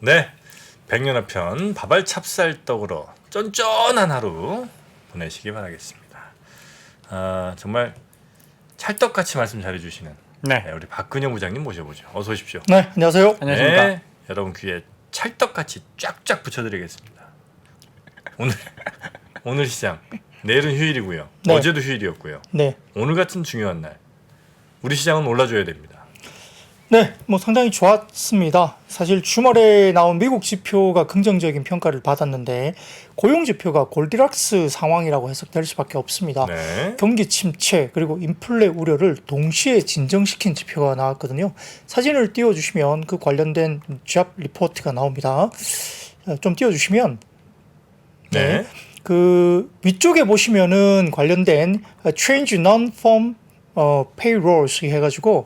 네, 백년화편 밥알 찹쌀떡으로 쫀쫀한 하루 보내시기 바라겠습니다. 정말 찰떡같이 말씀 잘해주시는 네. 우리 박근영 부장님 모셔보죠. 어서 오십시오. 네, 안녕하세요. 안녕하십니까. 네, 여러분 귀에 찰떡같이 쫙쫙 붙여드리겠습니다. 오늘 시장 내일은 휴일이고요. 네. 어제도 휴일이었고요. 네, 오늘 같은 중요한 날 우리 시장은 올라줘야 됩니다. 네, 뭐 상당히 좋았습니다. 사실 주말에 나온 미국 지표가 긍정적인 평가를 받았는데 고용 지표가 골디락스 상황이라고 해석될 수밖에 없습니다. 네. 경기 침체 그리고 인플레 우려를 동시에 진정시킨 지표가 나왔거든요. 사진을 띄워주시면 그 관련된 잡 리포트가 나옵니다. 좀 띄워주시면 네. 그 위쪽에 보시면은 관련된 change non-farm payrolls 해가지고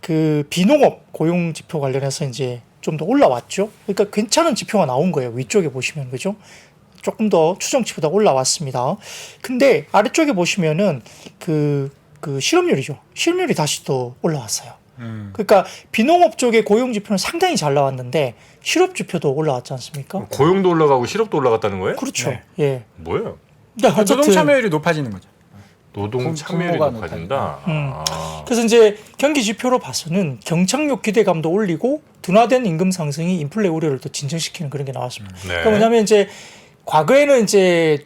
그 비농업 고용 지표 관련해서 이제 좀 더 올라왔죠. 그러니까 괜찮은 지표가 나온 거예요. 위쪽에 보시면 그죠? 조금 더 추정치보다 올라왔습니다. 근데 아래쪽에 보시면은 그 실업률이죠. 실업률이 다시 또 올라왔어요. 그러니까 비농업 쪽의 고용 지표는 상당히 잘 나왔는데 실업 지표도 올라왔지 않습니까? 고용도 올라가고 실업도 올라갔다는 거예요? 그렇죠. 네. 예. 뭐예요? 그러니까 노동 어쨌든 참여율이 높아지는 거죠. 노동 참여율이 규모가 높아진다. 그래서 이제 경기 지표로 봐서는 경착륙 기대감도 올리고 둔화된 임금 상승이 인플레 우려를 또 진정시키는 그런 게 나왔습니다. 네. 그러니까 뭐냐면 이제 과거에는 이제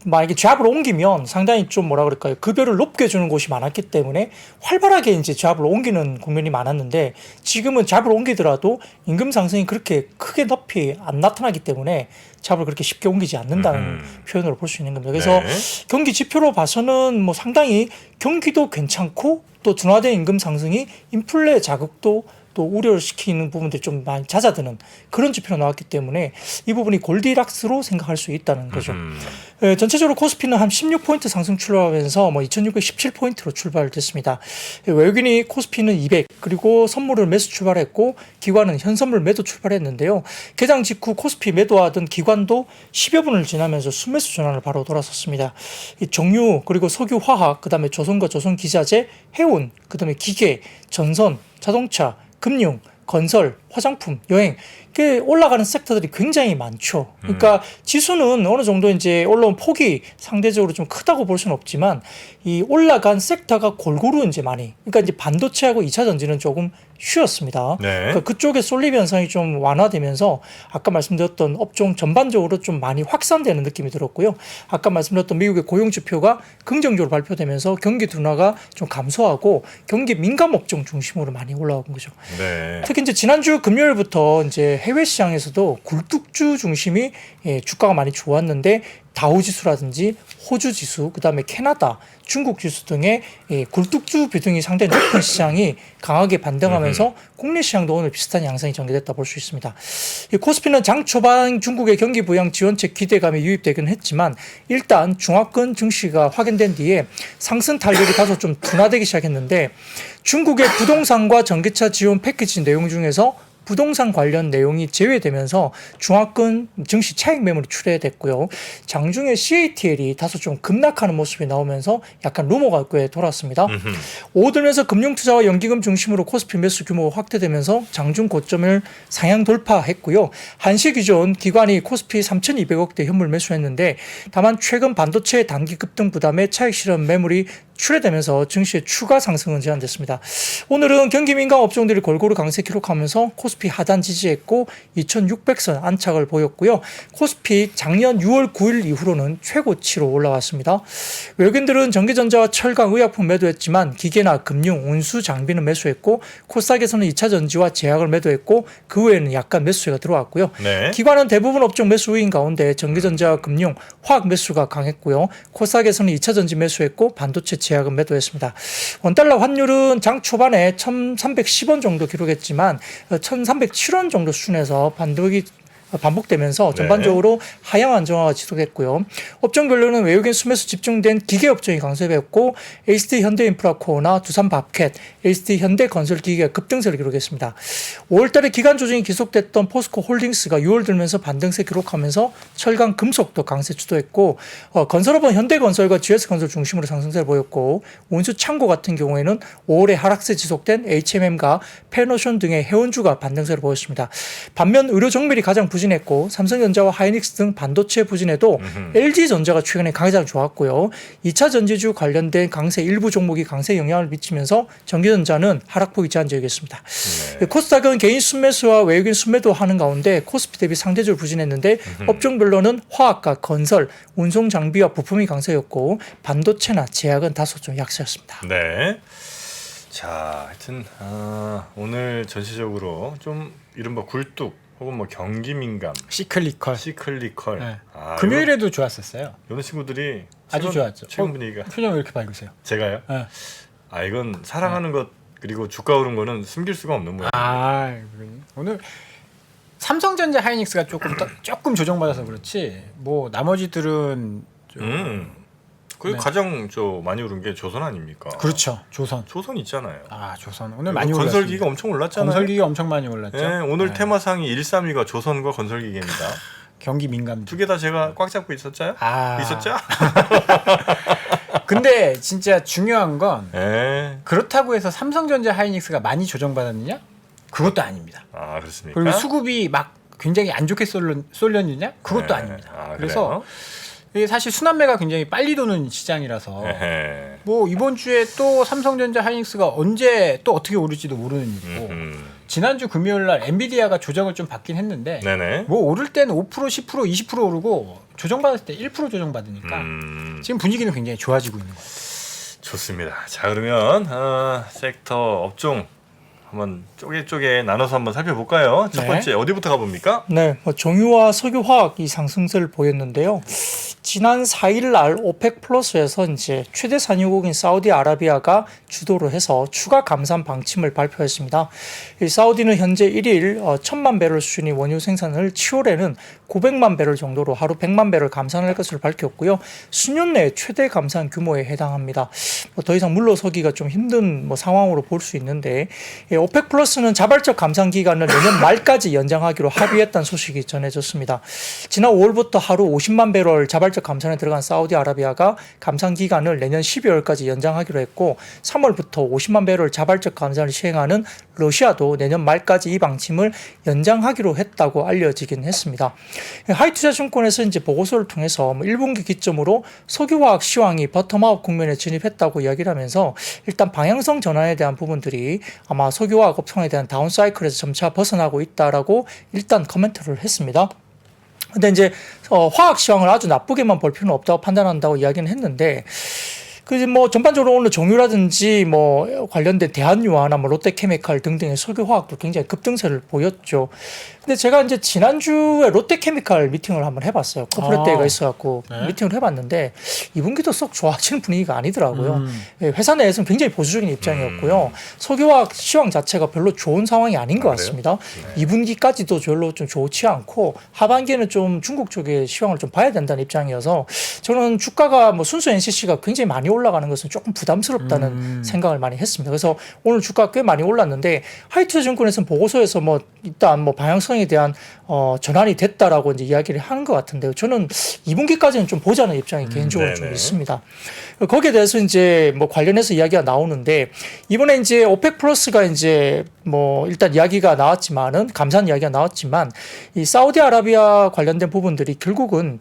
만약에 잡을 옮기면 상당히 좀 뭐라 그럴까요? 급여를 높게 주는 곳이 많았기 때문에 활발하게 이제 잡을 옮기는 국면이 많았는데 지금은 잡을 옮기더라도 임금 상승이 그렇게 크게 높이 안 나타나기 때문에 잡을 그렇게 쉽게 옮기지 않는다는 표현으로 볼 수 있는 겁니다. 그래서 네. 경기 지표로 봐서는 뭐 상당히 경기도 괜찮고 또 둔화된 임금 상승이 인플레 자극도 또 우려를 시키는 부분들이 좀 많이 잦아드는 그런 지표가 나왔기 때문에 이 부분이 골디락스로 생각할 수 있다는 거죠. 전체적으로 코스피는 한 16포인트 상승 출발하면서 뭐 2617포인트로 출발됐습니다. 외국인이 코스피는 200 그리고 선물을 매수 출발했고 기관은 현선물 매도 출발했는데요. 개장 직후 코스피 매도하던 기관도 10여 분을 지나면서 순매수 전환을 바로 돌아섰습니다. 이 정유 그리고 석유 화학 그다음에 조선과 조선기자재 해운 그다음에 기계 전선 자동차 금융, 건설, 화장품, 여행, 그 올라가는 섹터들이 굉장히 많죠. 그러니까 지수는 어느 정도 이제 올라온 폭이 상대적으로 좀 크다고 볼 수는 없지만 이 올라간 섹터가 골고루 이제 많이, 그러니까 이제 반도체하고 2차 전지는 조금 쉬었습니다. 네. 그러니까 그쪽에 쏠림 현상이 좀 완화되면서 아까 말씀드렸던 업종 전반적으로 좀 많이 확산되는 느낌이 들었고요. 아까 말씀드렸던 미국의 고용 지표가 긍정적으로 발표되면서 경기 둔화가 좀 감소하고 경기 민감 업종 중심으로 많이 올라온 거죠. 네. 특히 이제 지난주 금요일부터 이제 해외 시장에서도 굴뚝주 중심이 주가가 많이 좋았는데 다우 지수라든지 호주 지수, 그다음에 캐나다, 중국 지수 등의 굴뚝주 비중이 상당히 높은 시장이 강하게 반등하면서 국내 시장도 오늘 비슷한 양상이 전개됐다 볼 수 있습니다. 코스피는 장 초반 중국의 경기 부양 지원책 기대감이 유입되긴 했지만 일단 중하권 증시가 확인된 뒤에 상승 탄력이 다소 좀 둔화되기 시작했는데 중국의 부동산과 전기차 지원 패키지 내용 중에서 부동산 관련 내용이 제외되면서 중하권 증시 차익 매물이 출회됐고요. 장중에 CATL이 다소 좀 급락하는 모습이 나오면서 약간 루머가 꽤 돌았습니다. 오들면서 금융투자와 연기금 중심으로 코스피 매수 규모가 확대되면서 장중 고점을 상향 돌파했고요. 한시 기존 기관이 코스피 3,200억대 현물 매수했는데 다만 최근 반도체 단기 급등 부담에 차익 실현 매물이 출회되면서 증시의 추가 상승은 제한됐습니다. 오늘은 경기 민감 업종들이 골고루 강세 기록하면서 코스피 하단 지지했고 2600선 안착을 보였고요. 코스피 작년 6월 9일 이후로는 최고치로 올라왔습니다. 외국인들은 전기전자와 철강, 의약품 매도했지만 기계나 금융, 운수, 장비는 매수했고 코스닥에서는 2차 전지와 제약을 매도했고 그 외에는 약간 매수세가 들어왔고요. 네. 기관은 대부분 업종 매수 우위인 가운데 전기전자, 금융, 화학 매수가 강했고요. 코스닥에서는 2차 전지 매수했고 반도체 제약은 매도했습니다. 원달러 환율은 장 초반에 1,310원 정도 기록했지만 1,307원 정도 수준에서 반등이 반복되면서 네. 전반적으로 하향 안정화가 지속됐고요. 업종별로는 외국인 수매수 집중된 기계 업종이 강세였고 HD 현대인프라코어나 두산밥켓, HD 현대건설기계가 급등세를 기록했습니다. 5월달에 기간 조정이 계속됐던 포스코 홀딩스가 6월 들면서 반등세 기록하면서 철강 금속도 강세 주도했고 건설업은 현대건설과 GS건설 중심으로 상승세를 보였고 운수 창고 같은 경우에는 5월에 하락세 지속된 HMM과 페노션 등의 해운주가 반등세를 보였습니다. 반면 의료 정밀이 가장 부진했고 삼성전자와 하이닉스 등 반도체 부진에도 LG전자가 최근에 가장 좋았고요. 2차 전지주 관련된 강세 일부 종목이 강세 영향을 미치면서 전기전자는 하락폭이 제한적이었습니다. 네. 코스닥은 개인 순매수와 외국인 순매도 하는 가운데 코스피 대비 상대적으로 부진했는데 업종별로는 화학과 건설, 운송장비와 부품이 강세였고 반도체나 제약은 다소 좀 약세였습니다. 네. 자, 하여튼 오늘 전체적으로 좀 이른바 굴뚝 혹은 뭐 경기 민감, 시클리컬. 시클리컬. 네. 아, 금요일에도 좋았었어요. 이런 친구들이 아주 좋았죠. 최근 분위기가 표정 왜 이렇게 밝으세요? 제가요? 네. 아, 이건 사랑하는 것 그리고 주가 오른 거는 숨길 수가 없는 거예요. 아, 오늘 삼성전자 하이닉스가 조금 조정받아서 그렇지. 뭐 나머지들은 좀 그 네. 가장 많이 오른 게 조선 아닙니까? 그렇죠. 조선. 조선 있잖아요. 아, 조선. 오늘 많이 올랐습니다. 건설기가 엄청 올랐잖아요. 건설기가 엄청 많이 올랐죠. 네, 오늘 네. 테마상이 132가 조선과 건설기계입니다. 경기 민감주. 두 개 다 제가 꽉 잡고 있었죠? 아. 있었죠? 근데 진짜 중요한 건 네. 그렇다고 해서 삼성전자 하이닉스가 많이 조정받았느냐? 그것도 아닙니다. 아, 그렇습니까? 그리고 수급이 막 굉장히 안 좋게 쏠렸느냐? 그것도 네. 아닙니다. 아, 그래서 이게 사실 순환매가 굉장히 빨리 도는 시장이라서 에헤. 뭐 이번 주에 또 삼성전자 하이닉스가 언제 또 어떻게 오를지도 모르는 일이고 지난주 금요일 날 엔비디아가 조정을 좀 받긴 했는데 네네. 뭐 오를 때는 5%, 10%, 20% 오르고 조정받을 때 1% 조정받으니까 지금 분위기는 굉장히 좋아지고 있는 거예요. 좋습니다. 자, 그러면 섹터 업종 한번 쪼개 나눠서 한번 살펴볼까요? 첫 네. 번째 어디부터 가봅니까? 네, 정유와 석유화학이 상승세를 보였는데요. 지난 4일 날 오펙 플러스에서 이제 최대 산유국인 사우디아라비아가 주도를 해서 추가 감산 방침을 발표했습니다. 이 사우디는 현재 1일 1,000만 배럴 수준의 원유 생산을 7월에는 900만 배럴 정도로 하루 100만 배럴 감산할 것을 밝혔고요. 수년 내 최대 감산 규모에 해당합니다. 더 이상 물러서기가 좀 힘든 상황으로 볼 수 있는데 오펙 플러스는 자발적 감산 기간을 내년 말까지 연장하기로 합의했다는 소식이 전해졌습니다. 지난 5월부터 하루 50만 배럴 자발적 감산에 들어간 사우디아라비아가 감산 기간을 내년 12월까지 연장하기로 했고 3월부터 50만 배럴 자발적 감산을 시행하는 러시아도 내년 말까지 이 방침을 연장하기로 했다고 알려지긴 했습니다. 하이투자증권에서 이제 보고서를 통해서 1분기 기점으로 석유화학 시황이 버텀아웃 국면에 진입했다고 이야기를 하면서 일단 방향성 전환에 대한 부분들이 아마 석유화학 업종에 대한 다운사이클에서 점차 벗어나고 있다라고 일단 코멘트를 했습니다. 근데 이제 화학 시황을 아주 나쁘게만 볼 필요는 없다고 판단한다고 이야기는 했는데 전반적으로 오늘 정유라든지 관련된 대한유화나 롯데케미칼 등등의 석유화학도 굉장히 급등세를 보였죠. 근데 제가 이제 지난주에 롯데케미칼 미팅을 한번 해봤어요. 코퍼레 데이가 있어갖고 네. 미팅을 해봤는데 2분기도 썩 좋아지는 분위기가 아니더라고요. 회사 내에서는 굉장히 보수적인 입장이었고요. 석유화학 시황 자체가 별로 좋은 상황이 아닌 것 같습니다. 네. 2분기까지도 별로 좀 좋지 않고 하반기에는 좀 중국 쪽의 시황을 좀 봐야 된다는 입장이어서 저는 주가가 순수 NCC가 굉장히 많이 올라가는 것은 조금 부담스럽다는 생각을 많이 했습니다. 그래서 오늘 주가가 꽤 많이 올랐는데 하이투자증권에서는 보고서에서 일단 방향성에 대한 전환이 됐다라고 이제 이야기를 하는 것 같은데요. 저는 2분기까지는 좀 보자는 입장이 개인적으로 좀 있습니다. 거기에 대해서 이제 관련해서 이야기가 나오는데 이번에 이제 오펙 플러스가 이제 일단 이야기가 나왔지만은 감산 이야기가 나왔지만 이 사우디아라비아 관련된 부분들이 결국은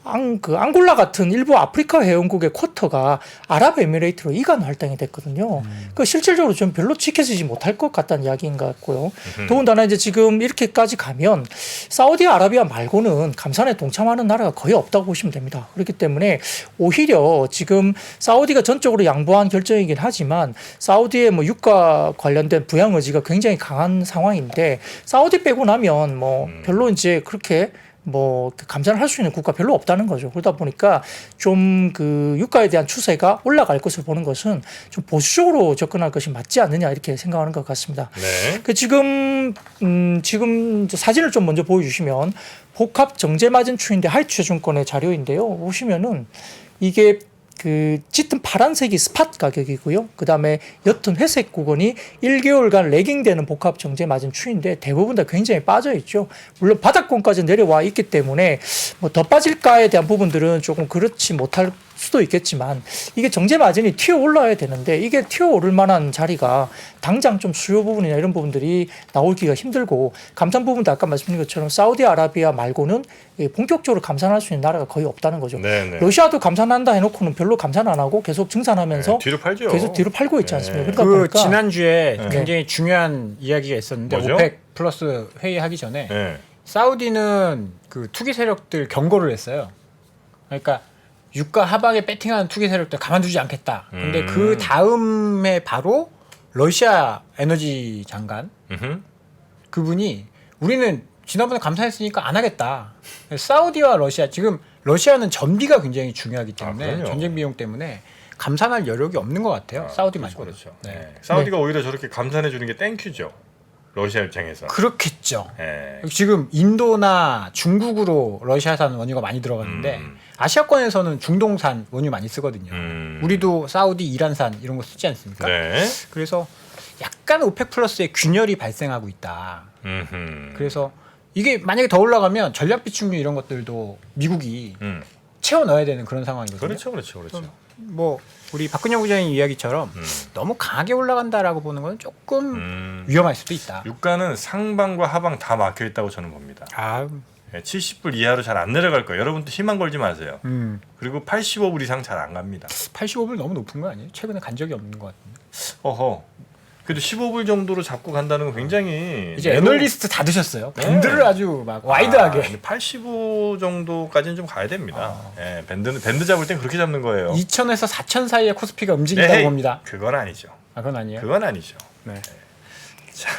앙골라 같은 일부 아프리카 회원국의 쿼터가 아랍에미레이트로 이관 할당이 됐거든요. 실질적으로 좀 별로 지켜지지 못할 것 같다는 이야기인 것 같고요. 더군다나 이제 지금 이렇게까지 가면 사우디아라비아 말고는 감산에 동참하는 나라가 거의 없다고 보시면 됩니다. 그렇기 때문에 오히려 지금 사우디가 전적으로 양보한 결정이긴 하지만 사우디의 유가 관련된 부양 의지가 굉장히 강한 상황인데 사우디 빼고 나면 별로 이제 그렇게 뭐 감산을 할 수 있는 국가 별로 없다는 거죠. 그러다 보니까 좀 그 유가에 대한 추세가 올라갈 것을 보는 것은 좀 보수적으로 접근할 것이 맞지 않느냐 이렇게 생각하는 것 같습니다. 네. 그 지금 사진을 좀 먼저 보여주시면 복합 정제 마진 추인데 하이투자증권의 자료인데요. 보시면은 이게 그 짙은 파란색이 스팟 가격이고요. 그 다음에 옅은 회색 구간이 1개월간 레깅되는 복합 정제 마진 추인데 대부분 다 굉장히 빠져 있죠. 물론 바닥권까지 내려와 있기 때문에 뭐 더 빠질까에 대한 부분들은 조금 그렇지 못할 수도 있겠지만 이게 정제 마진이 튀어 올라야 되는데 이게 튀어 오를 만한 자리가 당장 좀 수요 부분이나 이런 부분들이 나오기가 힘들고 감산 부분도 아까 말씀드린 것처럼 사우디아라비아 말고는 본격적으로 감산할 수 있는 나라가 거의 없다는 거죠. 네네. 러시아도 감산한다 해놓고는 별로 감산 안 하고 계속 증산하면서 네, 뒤로 팔죠. 계속 뒤로 팔고 있지 않습니까? 네. 그러다 그 보니까 지난주에 네. 굉장히 중요한 이야기가 있었는데 뭐죠? 오펙 플러스 회의하기 전에 네. 사우디는 그 투기 세력들 경고를 했어요. 그러니까 유가 하방에 배팅하는 투기 세력들 가만두지 않겠다. 근데 그 다음에 바로 러시아 에너지 장관 음흠. 그분이 우리는 지난번에 감산했으니까 안 하겠다. 사우디와 러시아 지금 러시아는 전비가 굉장히 중요하기 때문에 그럼요. 전쟁 비용 때문에 감산할 여력이 없는 것 같아요. 사우디 말고 그렇죠. 네. 네. 사우디가 오히려 저렇게 감산해 주는 게 땡큐죠. 러시아 입장에서. 그렇겠죠. 네. 지금 인도나 중국으로 러시아산 원유가 많이 들어갔는데 아시아권에서는 중동산 원유 많이 쓰거든요. 우리도 사우디, 이란산 이런 거 쓰지 않습니까? 네. 그래서 약간 오펙 플러스의 균열이 발생하고 있다. 음흠. 그래서 이게 만약에 더 올라가면 전략 비축유 이런 것들도 미국이 채워 넣어야 되는 그런 상황이거든요. 그렇죠, 그렇죠, 그렇죠. 뭐 우리 박근영 부장님 이야기처럼 너무 강하게 올라간다라고 보는 건 조금 위험할 수도 있다. 유가는 상방과 하방 다 막혀 있다고 저는 봅니다. 아, 70불 이하로 잘 안 내려갈 거예요. 여러분도 희망 걸지 마세요. 그리고 85불 이상 잘 안 갑니다. 85불 너무 높은 거 아니에요? 최근에 간 적이 없는 것 같은데. 어허. 그래도 15불 정도로 잡고 간다는 건 굉장히 이제 애널리스트 다 드셨어요. 네. 밴드를 아주 막 와이드하게. 85 정도까지는 좀 가야 됩니다. 예, 밴드 잡을 땐 그렇게 잡는 거예요. 2,000에서 4,000 사이에 코스피가 움직인다고 에이, 봅니다. 그건 아니죠. 아, 그건 아니에요? 그건 아니죠. 네. 자,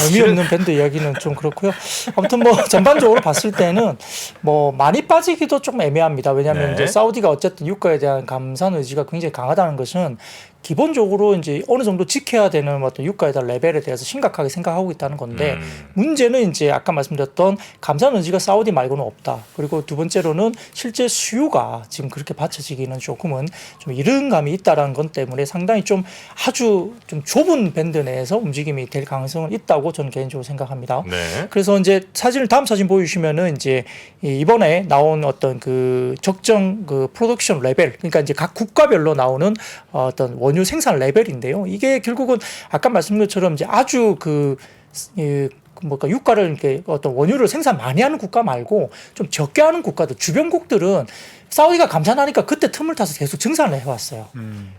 의미 없는 밴드 이야기는 좀 그렇고요. 아무튼 뭐 전반적으로 봤을 때는 뭐 많이 빠지기도 좀 애매합니다. 왜냐하면 네. 이제 사우디가 어쨌든 유가에 대한 감산 의지가 굉장히 강하다는 것은 기본적으로 이제 어느 정도 지켜야 되는 어떤 유가에 대한 레벨에 대해서 심각하게 생각하고 있다는 건데 문제는 이제 아까 말씀드렸던 감산 의지가 사우디 말고는 없다. 그리고 두 번째로는 실제 수요가 지금 그렇게 받쳐지기는 조금은 좀 이른 감이 있다라는 것 때문에 상당히 좀 아주 좀 좁은 밴드 내에서 움직임이 될 가능성은 있다고 저는 개인적으로 생각합니다. 네. 그래서 이제 다음 사진 보여주시면은 이제 이번에 나온 어떤 그 적정 그 프로덕션 레벨, 그러니까 이제 각 국가별로 나오는 어떤 원유 생산 레벨인데요. 이게 결국은 아까 말씀드린 것처럼 이제 아주 뭐가 유가를 이렇게 어떤 원유를 생산 많이 하는 국가 말고 좀 적게 하는 국가들, 주변국들은 사우디가 감산하니까 그때 틈을 타서 계속 증산을 해왔어요.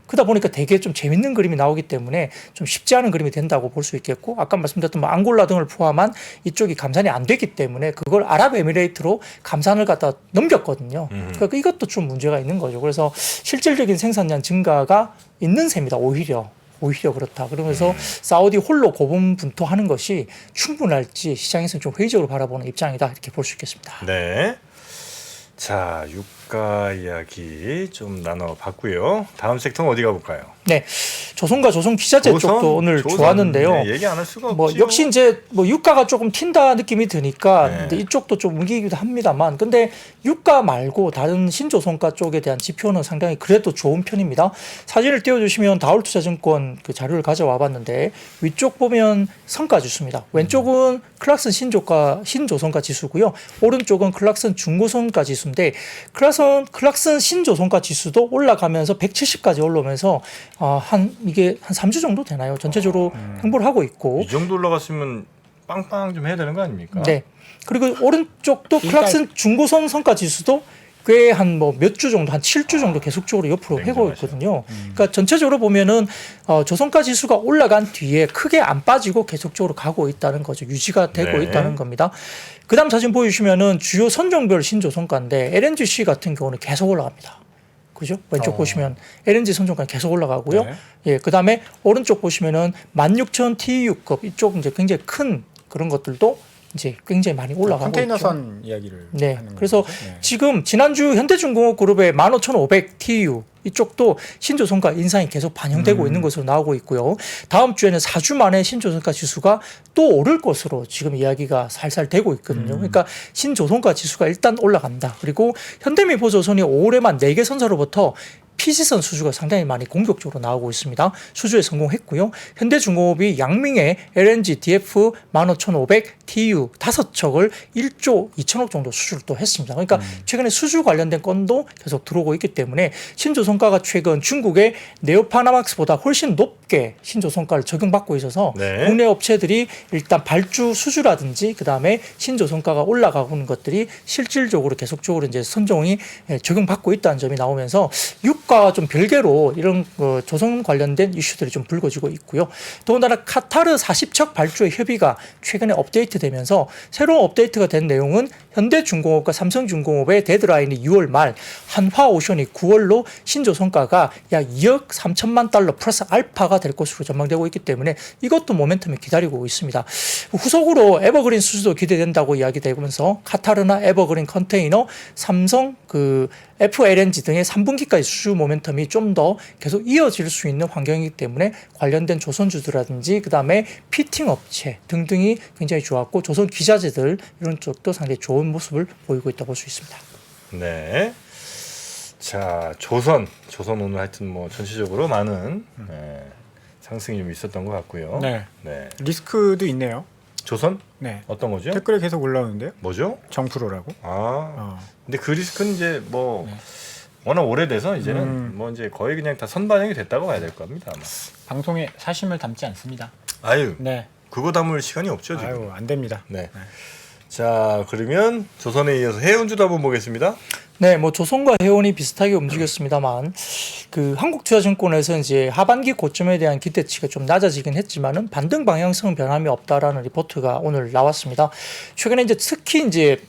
그러다 보니까 되게 좀 재밌는 그림이 나오기 때문에 좀 쉽지 않은 그림이 된다고 볼 수 있겠고, 아까 말씀드렸던 뭐 앙골라 등을 포함한 이쪽이 감산이 안 되기 때문에 그걸 아랍에미레이트로 감산을 갖다 넘겼거든요. 그러니까 이것도 좀 문제가 있는 거죠. 그래서 실질적인 생산량 증가가 있는 셈이다. 오히려 그렇다. 그러면서 사우디 홀로 고분분투하는 것이 충분할지 시장에서는 좀 회의적으로 바라보는 입장이다. 이렇게 볼 수 있겠습니다. 네. 자, 유가 이야기 좀 나눠봤고요. 다음 섹터는 어디 가볼까요? 네, 조선과 조선 기자재 쪽도 오늘 좋았는데요. 네, 얘기 안 할 수가 없죠. 뭐 역시 이제 뭐 유가가 조금 튄다 느낌이 드니까 네. 근데 이쪽도 좀 움직이기도 합니다만, 근데 유가 말고 다른 신조선가 쪽에 대한 지표는 상당히 그래도 좋은 편입니다. 사진을 띄워주시면 다올투자증권 그 자료를 가져와봤는데 위쪽 보면 성과 지수입니다. 왼쪽은 클락슨 신조선가 지수고요. 오른쪽은 클락슨 중고선가 지수인데 클락슨 신조선가 지수도 올라가면서 170까지 올라오면서 이게 한 3주 정도 되나요? 전체적으로 횡보를 하고 있고. 이 정도 올라갔으면 빵빵 좀 해야 되는 거 아닙니까? 네. 그리고 오른쪽도 클락슨 중고선 성과 지수도 꽤 한 뭐 몇 주 정도, 한 7주 정도 계속적으로 옆으로 회고 있거든요. 그러니까 전체적으로 보면은 조선가 지수가 올라간 뒤에 크게 안 빠지고 계속적으로 가고 있다는 거죠. 유지가 되고 네. 있다는 겁니다. 그다음 사진 보여주시면은 주요 선종별 신조선가인데 LNGC 같은 경우는 계속 올라갑니다. 그죠? 왼쪽 보시면 LNG 선종가 계속 올라가고요. 네. 예, 그다음에 오른쪽 보시면은 16,000 TEU급 이쪽 이제 굉장히 큰 그런 것들도 이제 굉장히 많이 올라가고 있죠. 컨테이너선 이야기를 네. 하는 그래서 거죠. 네. 지금 지난주 현대중공업 그룹의 15,500 TU 이쪽도 신조선가 인상이 계속 반영되고 있는 것으로 나오고 있고요. 다음 주에는 4주 만에 신조선가 지수가 또 오를 것으로 지금 이야기가 살살 되고 있거든요. 그러니까 신조선가 지수가 일단 올라간다. 그리고 현대미포조선이 5월에만 4개 선사로부터 피지선 수주가 상당히 많이 공격적으로 나오고 있습니다. 수주에 성공했고요. 현대중공업이 양밍의 LNG DF 15,500 TU 5척을 1조 2천억 정도 수주를 또 했습니다. 그러니까 최근에 수주 관련된 건도 계속 들어오고 있기 때문에 신조선가가 최근 중국의 네오파나막스보다 훨씬 높게 신조선가를 적용받고 있어서 네. 국내 업체들이 일단 발주 수주라든지 그다음에 신조선가가 올라가는 것들이 실질적으로 계속적으로 이제 선종이 적용받고 있다는 점이 나오면서 유가와 좀 별개로 이런 조선 관련된 이슈들이 좀 불거지고 있고요. 더군다나 카타르 40척 발주의 협의가 최근에 업데이트되면서 새로운 업데이트가 된 내용은 현대중공업과 삼성중공업의 데드라인이 6월 말, 한화오션이 9월로 신조선가가 약 2억 3천만 달러 플러스 알파가 될 것으로 전망되고 있기 때문에 이것도 모멘텀이 기다리고 있습니다. 후속으로 에버그린 수주도 기대된다고 이야기되면서 카타르나 에버그린 컨테이너, 삼성 FLNG 등의 3분기까지 수주 모멘텀이 좀 더 계속 이어질 수 있는 환경이기 때문에 관련된 조선주들라든지 그다음에 피팅 업체 등등이 굉장히 좋았고 조선 기자재들 이런 쪽도 상당히 좋은 모습을 보이고 있다고 볼 수 있습니다. 네. 자, 조선 오늘 하여튼 뭐 전체적으로 많은 상승이 좀 있었던 것 같고요. 네. 네. 리스크도 있네요. 조선 네. 어떤 거죠? 댓글에 계속 올라오는데요. 뭐죠? 정프로라고. 근데 그 리스크는 이제 뭐 워낙 오래돼서 이제는 뭐 이제 거의 그냥 다 선반영이 됐다고 봐야 될 겁니다. 아마. 방송에 사심을 담지 않습니다. 아유, 네. 그거 담을 시간이 없죠 지금. 아유, 안 됩니다. 네. 자, 그러면 조선에 이어서 해운주도 한번 보겠습니다. 네, 뭐 조선과 해운이 비슷하게 움직였습니다만 한국투자증권에서 이제 하반기 고점에 대한 기대치가 좀 낮아지긴 했지만은 반등 방향성은 변함이 없다라는 리포트가 오늘 나왔습니다. 최근에 이제 특히 이제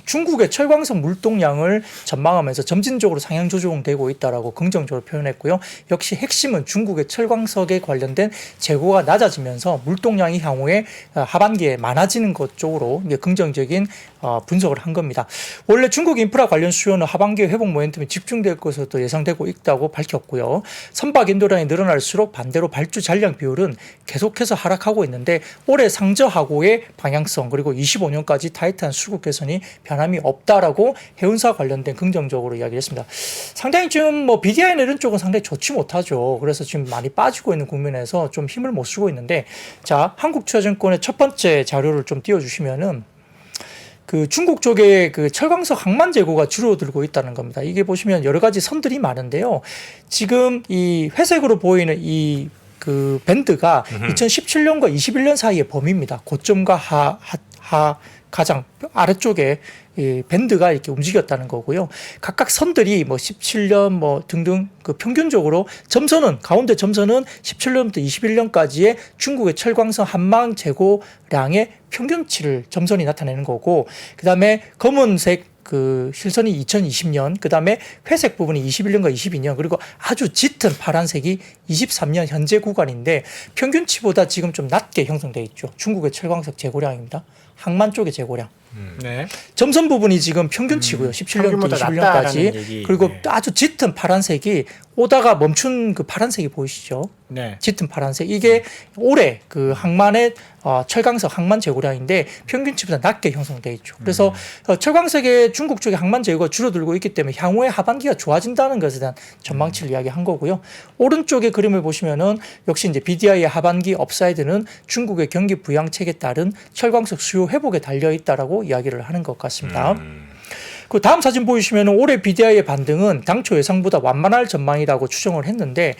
중국의 철광석 물동량을 전망하면서 점진적으로 상향 조정되고 있다라고 긍정적으로 표현했고요. 역시 핵심은 중국의 철광석에 관련된 재고가 낮아지면서 물동량이 향후에 하반기에 많아지는 것 쪽으로 이제 긍정적인 분석을 한 겁니다. 원래 중국 인프라 관련 수요는 하반기에 회복 모멘텀이 집중될 것으로 또 예상되고 있다고 밝혔고요. 선박 인도량이 늘어날수록 반대로 발주 잔량 비율은 계속해서 하락하고 있는데 올해 상저하고의 방향성 그리고 25년까지 타이트한 수급 개선이 변함이 없다라고 해운사 관련된 긍정적으로 이야기했습니다. 상당히 지금 뭐 BDI 이런 쪽은 상당히 좋지 못하죠. 그래서 지금 많이 빠지고 있는 국면에서 좀 힘을 못 쓰고 있는데 자, 한국투자증권의 첫 번째 자료를 좀 띄워주시면은 그 중국 쪽에 그 철광석 항만 재고가 줄어들고 있다는 겁니다. 이게 보시면 여러 가지 선들이 많은데요. 지금 이 회색으로 보이는 이 그 밴드가 2017년과 21년 사이의 범위입니다. 고점과 가장 아래쪽에 이 밴드가 이렇게 움직였다는 거고요. 각각 선들이 뭐 17년 뭐 등등 그 평균적으로 점선은 가운데 점선은 17년부터 21년까지의 중국의 철광석 한망 재고량의 평균치를 점선이 나타내는 거고, 그다음에 검은색 그 실선이 2020년, 그다음에 회색 부분이 21년과 22년, 그리고 아주 짙은 파란색이 23년 현재 구간인데 평균치보다 지금 좀 낮게 형성되어 있죠. 중국의 철광석 재고량입니다. 항만 쪽의 재고량. 네. 점선 부분이 지금 평균치고요. 17년부터 평균보다 21년까지. 낮다라는 얘기. 그리고 네. 아주 짙은 파란색이 오다가 멈춘 그 파란색이 보이시죠? 네. 짙은 파란색. 이게 올해 그 항만의 철광석 항만 재고량인데 평균치보다 낮게 형성되어 있죠. 그래서 철광석의 중국 쪽의 항만 재고가 줄어들고 있기 때문에 향후에 하반기가 좋아진다는 것에 대한 전망치를 이야기한 거고요. 오른쪽의 그림을 보시면은 역시 이제 BDI의 하반기 업사이드는 중국의 경기 부양책에 따른 철광석 수요 회복에 달려 있다라고 이야기를 하는 것 같습니다. 그 다음 사진 보이시면 올해 BDI의 반등은 당초 예상보다 완만할 전망이라고 추정을 했는데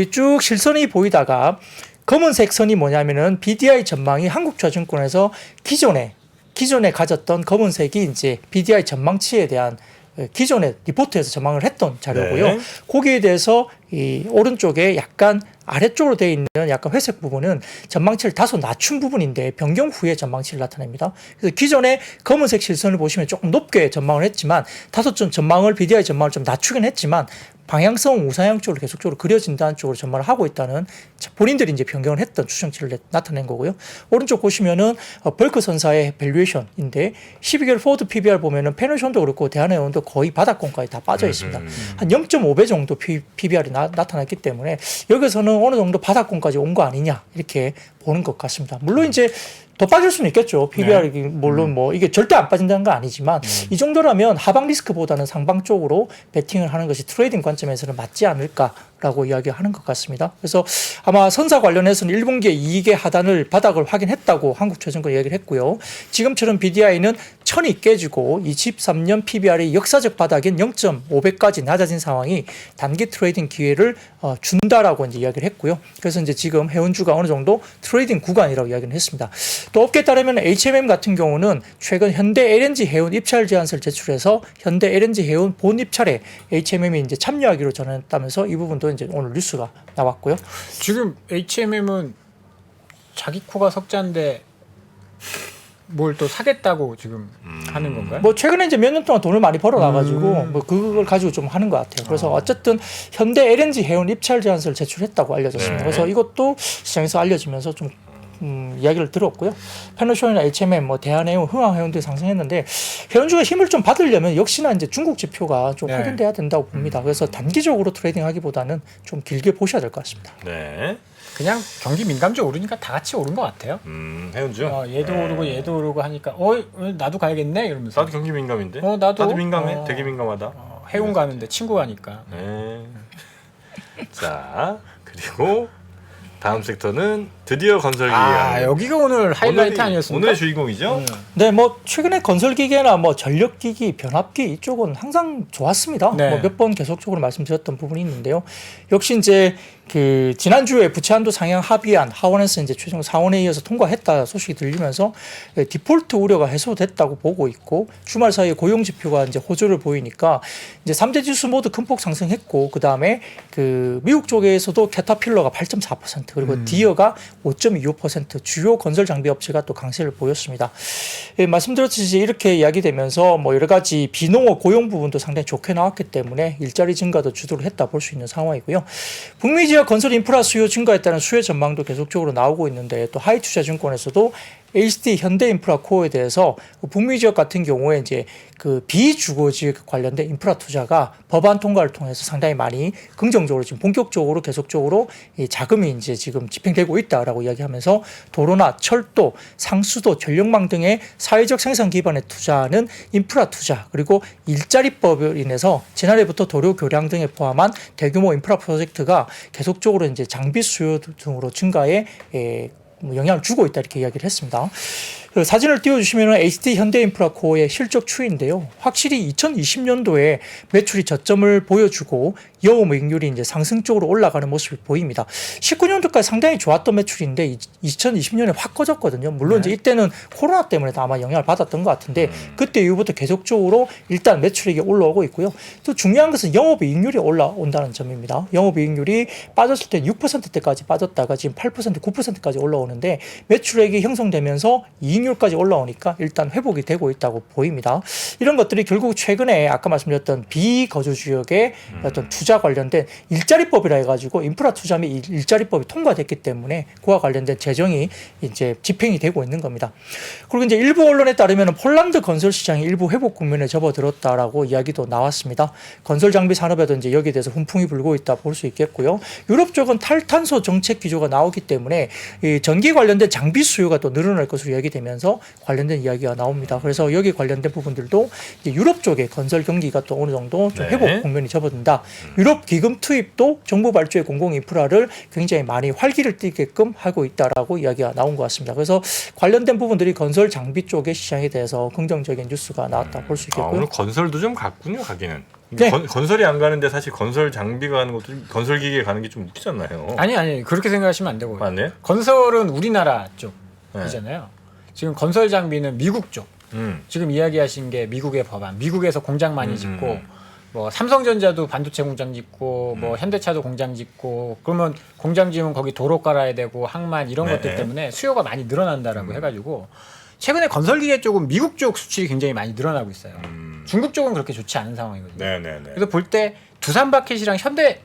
쭉 실선이 보이다가 검은색 선이 뭐냐면은 BDI 전망이 한국투자증권에서 기존에 가졌던 검은색이 이제 BDI 전망치에 대한 기존의 리포트에서 전망을 했던 자료고요. 네. 거기에 대해서 이 오른쪽에 약간 아래쪽으로 되어 있는 약간 회색 부분은 전망치를 다소 낮춘 부분인데 변경 후에 전망치를 나타냅니다. 그래서 기존에 검은색 실선을 보시면 조금 높게 전망을 했지만 다소 좀 전망을 BDI 전망을 좀 낮추긴 했지만 방향성 우상향 쪽으로 계속적으로 그려진다는 쪽으로 전망을 하고 있다는 본인들이 이제 변경을 했던 추정치를 나타낸 거고요. 오른쪽 보시면은 벌크 선사의 밸류에이션인데 12개월 포워드 PBR 보면은 페노션도 그렇고 대한해운도 거의 바닥권까지 다 빠져 있습니다. 한 0.5배 정도 PBR이 나타났기 때문에 여기서는 어느 정도 바닥권까지 온 거 아니냐 이렇게 보는 것 같습니다. 물론 이제 더 빠질 수는 있겠죠. PBR이 물론 뭐 이게 절대 안 빠진다는 건 아니지만 이 정도라면 하방 리스크보다는 상방 쪽으로 베팅을 하는 것이 트레이딩 관점에서는 맞지 않을까라고 이야기하는 것 같습니다. 그래서 아마 선사 관련해서는 1분기에 이익의 하단을 바닥을 확인했다고 한국투자증권 이야기를 했고요. 지금처럼 BDI는 1000이 깨지고 23년 PBR의 역사적 바닥인 0.5배까지 낮아진 상황이 단기 트레이딩 기회를 준다라고 이제 이야기를 했고요. 그래서 이제 지금 해운주가 어느 정도 트레이딩 구간이라고 이야기를 했습니다. 또 업계에 따르면 HMM 같은 경우는 최근 현대 LNG 해운 입찰 제안서를 제출해서 현대 LNG 해운 본 입찰에 HMM이 이제 참여하기로 전했다면서 이 부분도 이제 오늘 뉴스가 나왔고요. 지금 HMM은 자기 코가 석자인데 뭘 또 사겠다고 지금 하는 건가요? 뭐 최근에 이제 몇 년 동안 돈을 많이 벌어놔가지고 뭐 그걸 가지고 좀 하는 것 같아요. 그래서 어쨌든 현대 LNG 해운 입찰 제안서를 제출했다고 알려졌습니다. 그래서 이것도 시장에서 알려지면서 좀 이야기를 들었고요. 페노션이나 HMM, 뭐 대한해운, 흥항해운도 상승했는데 해운주가 힘을 좀 받으려면 역시나 이제 중국 지표가 좀 확인돼야 된다고 봅니다. 그래서 단기적으로 트레이딩하기보다는 좀 길게 보셔야 될 것 같습니다. 네. 그냥 경기 민감주 오르니까 다 같이 오른 것 같아요. 해운주. 얘도 오르고 얘도 오르고 하니까 나도 가야겠네 이러면서. 나도 경기 민감인데. 나도 민감해. 되게 민감하다. 해운 가는데 친구 가니까. 네. 자, 그리고 다음 섹터는 드디어 건설기계가 여기가 오늘 하이라이트 아니었습니까? 오늘의 주인공이죠. 네, 뭐 최근에 건설기계나 뭐 전력기기, 변압기 이쪽은 항상 좋았습니다. 네. 뭐 몇 번 계속적으로 말씀드렸던 부분이 있는데요. 역시 이제 그 지난주에 부채한도 상향 합의안 하원에서 이제 최종 상원에 이어서 통과했다 소식이 들리면서 디폴트 우려가 해소됐다고 보고 있고 주말 사이에 고용 지표가 이제 호조를 보이니까 이제 3대 지수 모두 큰 폭 상승했고 그 다음에 그 미국 쪽에서도 캐터필러가 8.4% 그리고 디어가 5.25% 주요 건설 장비 업체가 또 강세를 보였습니다. 말씀드렸듯이 이렇게 이야기되면서 뭐 여러 가지 비농업 고용 부분도 상당히 좋게 나왔기 때문에 일자리 증가도 주도를 했다 볼 수 있는 상황이고요. 북미 지역 건설 인프라 수요 증가에 따른 수혜 전망도 계속적으로 나오고 있는데 또 하이투자증권에서도 HD 현대인프라 코어에 대해서 북미 지역 같은 경우에 이제 그 비주거 지역 관련된 인프라 투자가 법안 통과를 통해서 상당히 많이 긍정적으로 지금 본격적으로 계속적으로 이 자금이 이제 지금 집행되고 있다라고 이야기하면서 도로나 철도, 상수도, 전력망 등의 사회적 생산 기반에 투자하는 인프라 투자 그리고 일자리법을 인해서 지난해부터 도로 교량 등에 포함한 대규모 인프라 프로젝트가 계속적으로 이제 장비 수요 등으로 증가에 영향을 주고 있다 이렇게 이야기를 했습니다. 사진을 띄워주시면 HD 현대인프라코어의 실적 추이인데요. 확실히 2020년도에 매출이 저점을 보여주고 영업이익률이 이제 상승적으로 올라가는 모습이 보입니다. 19년도까지 상당히 좋았던 매출인데 2020년에 확 꺼졌거든요. 물론 이제 이때는 코로나 때문에 아마 영향을 받았던 것 같은데 그때 이후부터 계속적으로 일단 매출액이 올라오고 있고요. 또 중요한 것은 영업이익률이 올라온다는 점입니다. 영업이익률이 빠졌을 때 6%대까지 빠졌다가 지금 8%, 9%까지 올라오는데 매출액이 형성되면서 이익률까지 올라오니까 일단 회복이 되고 있다고 보입니다. 이런 것들이 결국 최근에 아까 말씀드렸던 비거주 지역의 어떤 투자 관련된 일자리법이라 해가지고 인프라 투자 및 일자리법이 통과됐기 때문에 그와 관련된 재정이 이제 집행이 되고 있는 겁니다. 그리고 이제 일부 언론에 따르면 폴란드 건설 시장이 일부 회복 국면에 접어들었다라고 이야기도 나왔습니다. 건설 장비 산업에도 이제 여기에 대해서 훈풍이 불고 있다 볼 수 있겠고요. 유럽 쪽은 탈탄소 정책 기조가 나오기 때문에 이 전기 관련된 장비 수요가 또 늘어날 것으로 이야기되면서 관련된 이야기가 나옵니다. 그래서 여기 관련된 부분들도 이제 유럽 쪽의 건설 경기가 또 어느 정도 좀 회복 국면이 접어든다. 유럽 기금 투입도 정부 발주의 공공 인프라를 굉장히 많이 활기를 띠게끔 하고 있다라고 이야기가 나온 것 같습니다. 그래서 관련된 부분들이 건설 장비 쪽의 시장에 대해서 긍정적인 뉴스가 나왔다 볼 수 있겠고요. 오늘 건설도 좀 갔군요, 가기는. 네. 건설이 안 가는데 사실 건설 장비가 가는 것도 건설 기계 가는 게 좀 웃기잖아요. 아니 그렇게 생각하시면 안 되고요. 맞네. 건설은 우리나라 쪽이잖아요. 지금 건설 장비는 미국 쪽. 지금 이야기하신 게 미국의 법안, 미국에서 공장 많이 짓고 뭐 삼성전자도 반도체 공장 짓고 뭐 현대차도 공장 짓고 그러면 공장 지으면 거기 도로 깔아야 되고 항만 이런 네. 것들 때문에 수요가 많이 늘어난다라고 해가지고 최근에 건설기계 쪽은 미국 쪽 수출이 굉장히 많이 늘어나고 있어요. 중국 쪽은 그렇게 좋지 않은 상황이거든요. 네네네. 그래서 볼 때 두산 바켓이랑 현대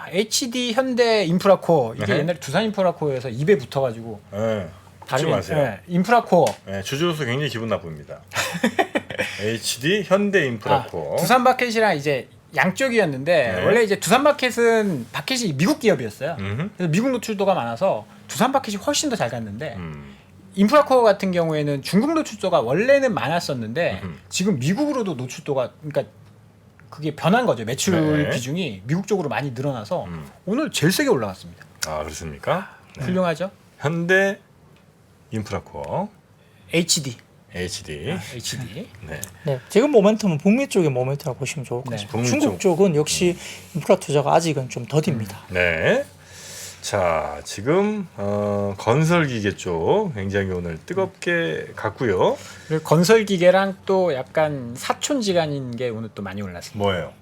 HD 현대 인프라코어 이게 네. 옛날에 두산 인프라코어에서 입에 붙어가지고 네. 다른 마세요. 네, 인프라코어 네, 주주로서 굉장히 기분 나쁩니다. HD 현대 인프라코. 두산 바켓이랑 이제 양쪽이었는데 네. 원래 이제 두산 바켓은 바켓이 미국 기업이었어요. 음흠. 그래서 미국 노출도가 많아서 두산 바켓이 훨씬 더 잘 갔는데 음. 인프라코어 같은 경우에는 중국 노출도가 원래는 많았었는데 음흠. 지금 미국으로도 노출도가 그러니까 그게 변한 거죠. 매출 네. 비중이 미국 쪽으로 많이 늘어나서 음. 오늘 제일 세게 올라갔습니다. 아 그렇습니까? 네. 훌륭하죠? 현대 인프라코어 HD. HD. HD. 네. 네, 지금 모멘텀은 북미 쪽의 모멘텀이라고 보시면 좋을 것 네, 같습니다. 북미 중국 쪽은 역시 인프라 투자가 아직은 좀 더딥니다. 네. 자 지금 건설기계 쪽 굉장히 오늘 뜨겁게 갔고요. 그리고 건설 기계랑 또 약간 사촌지간인 게 오늘 또 많이 올랐습니다. 뭐예요?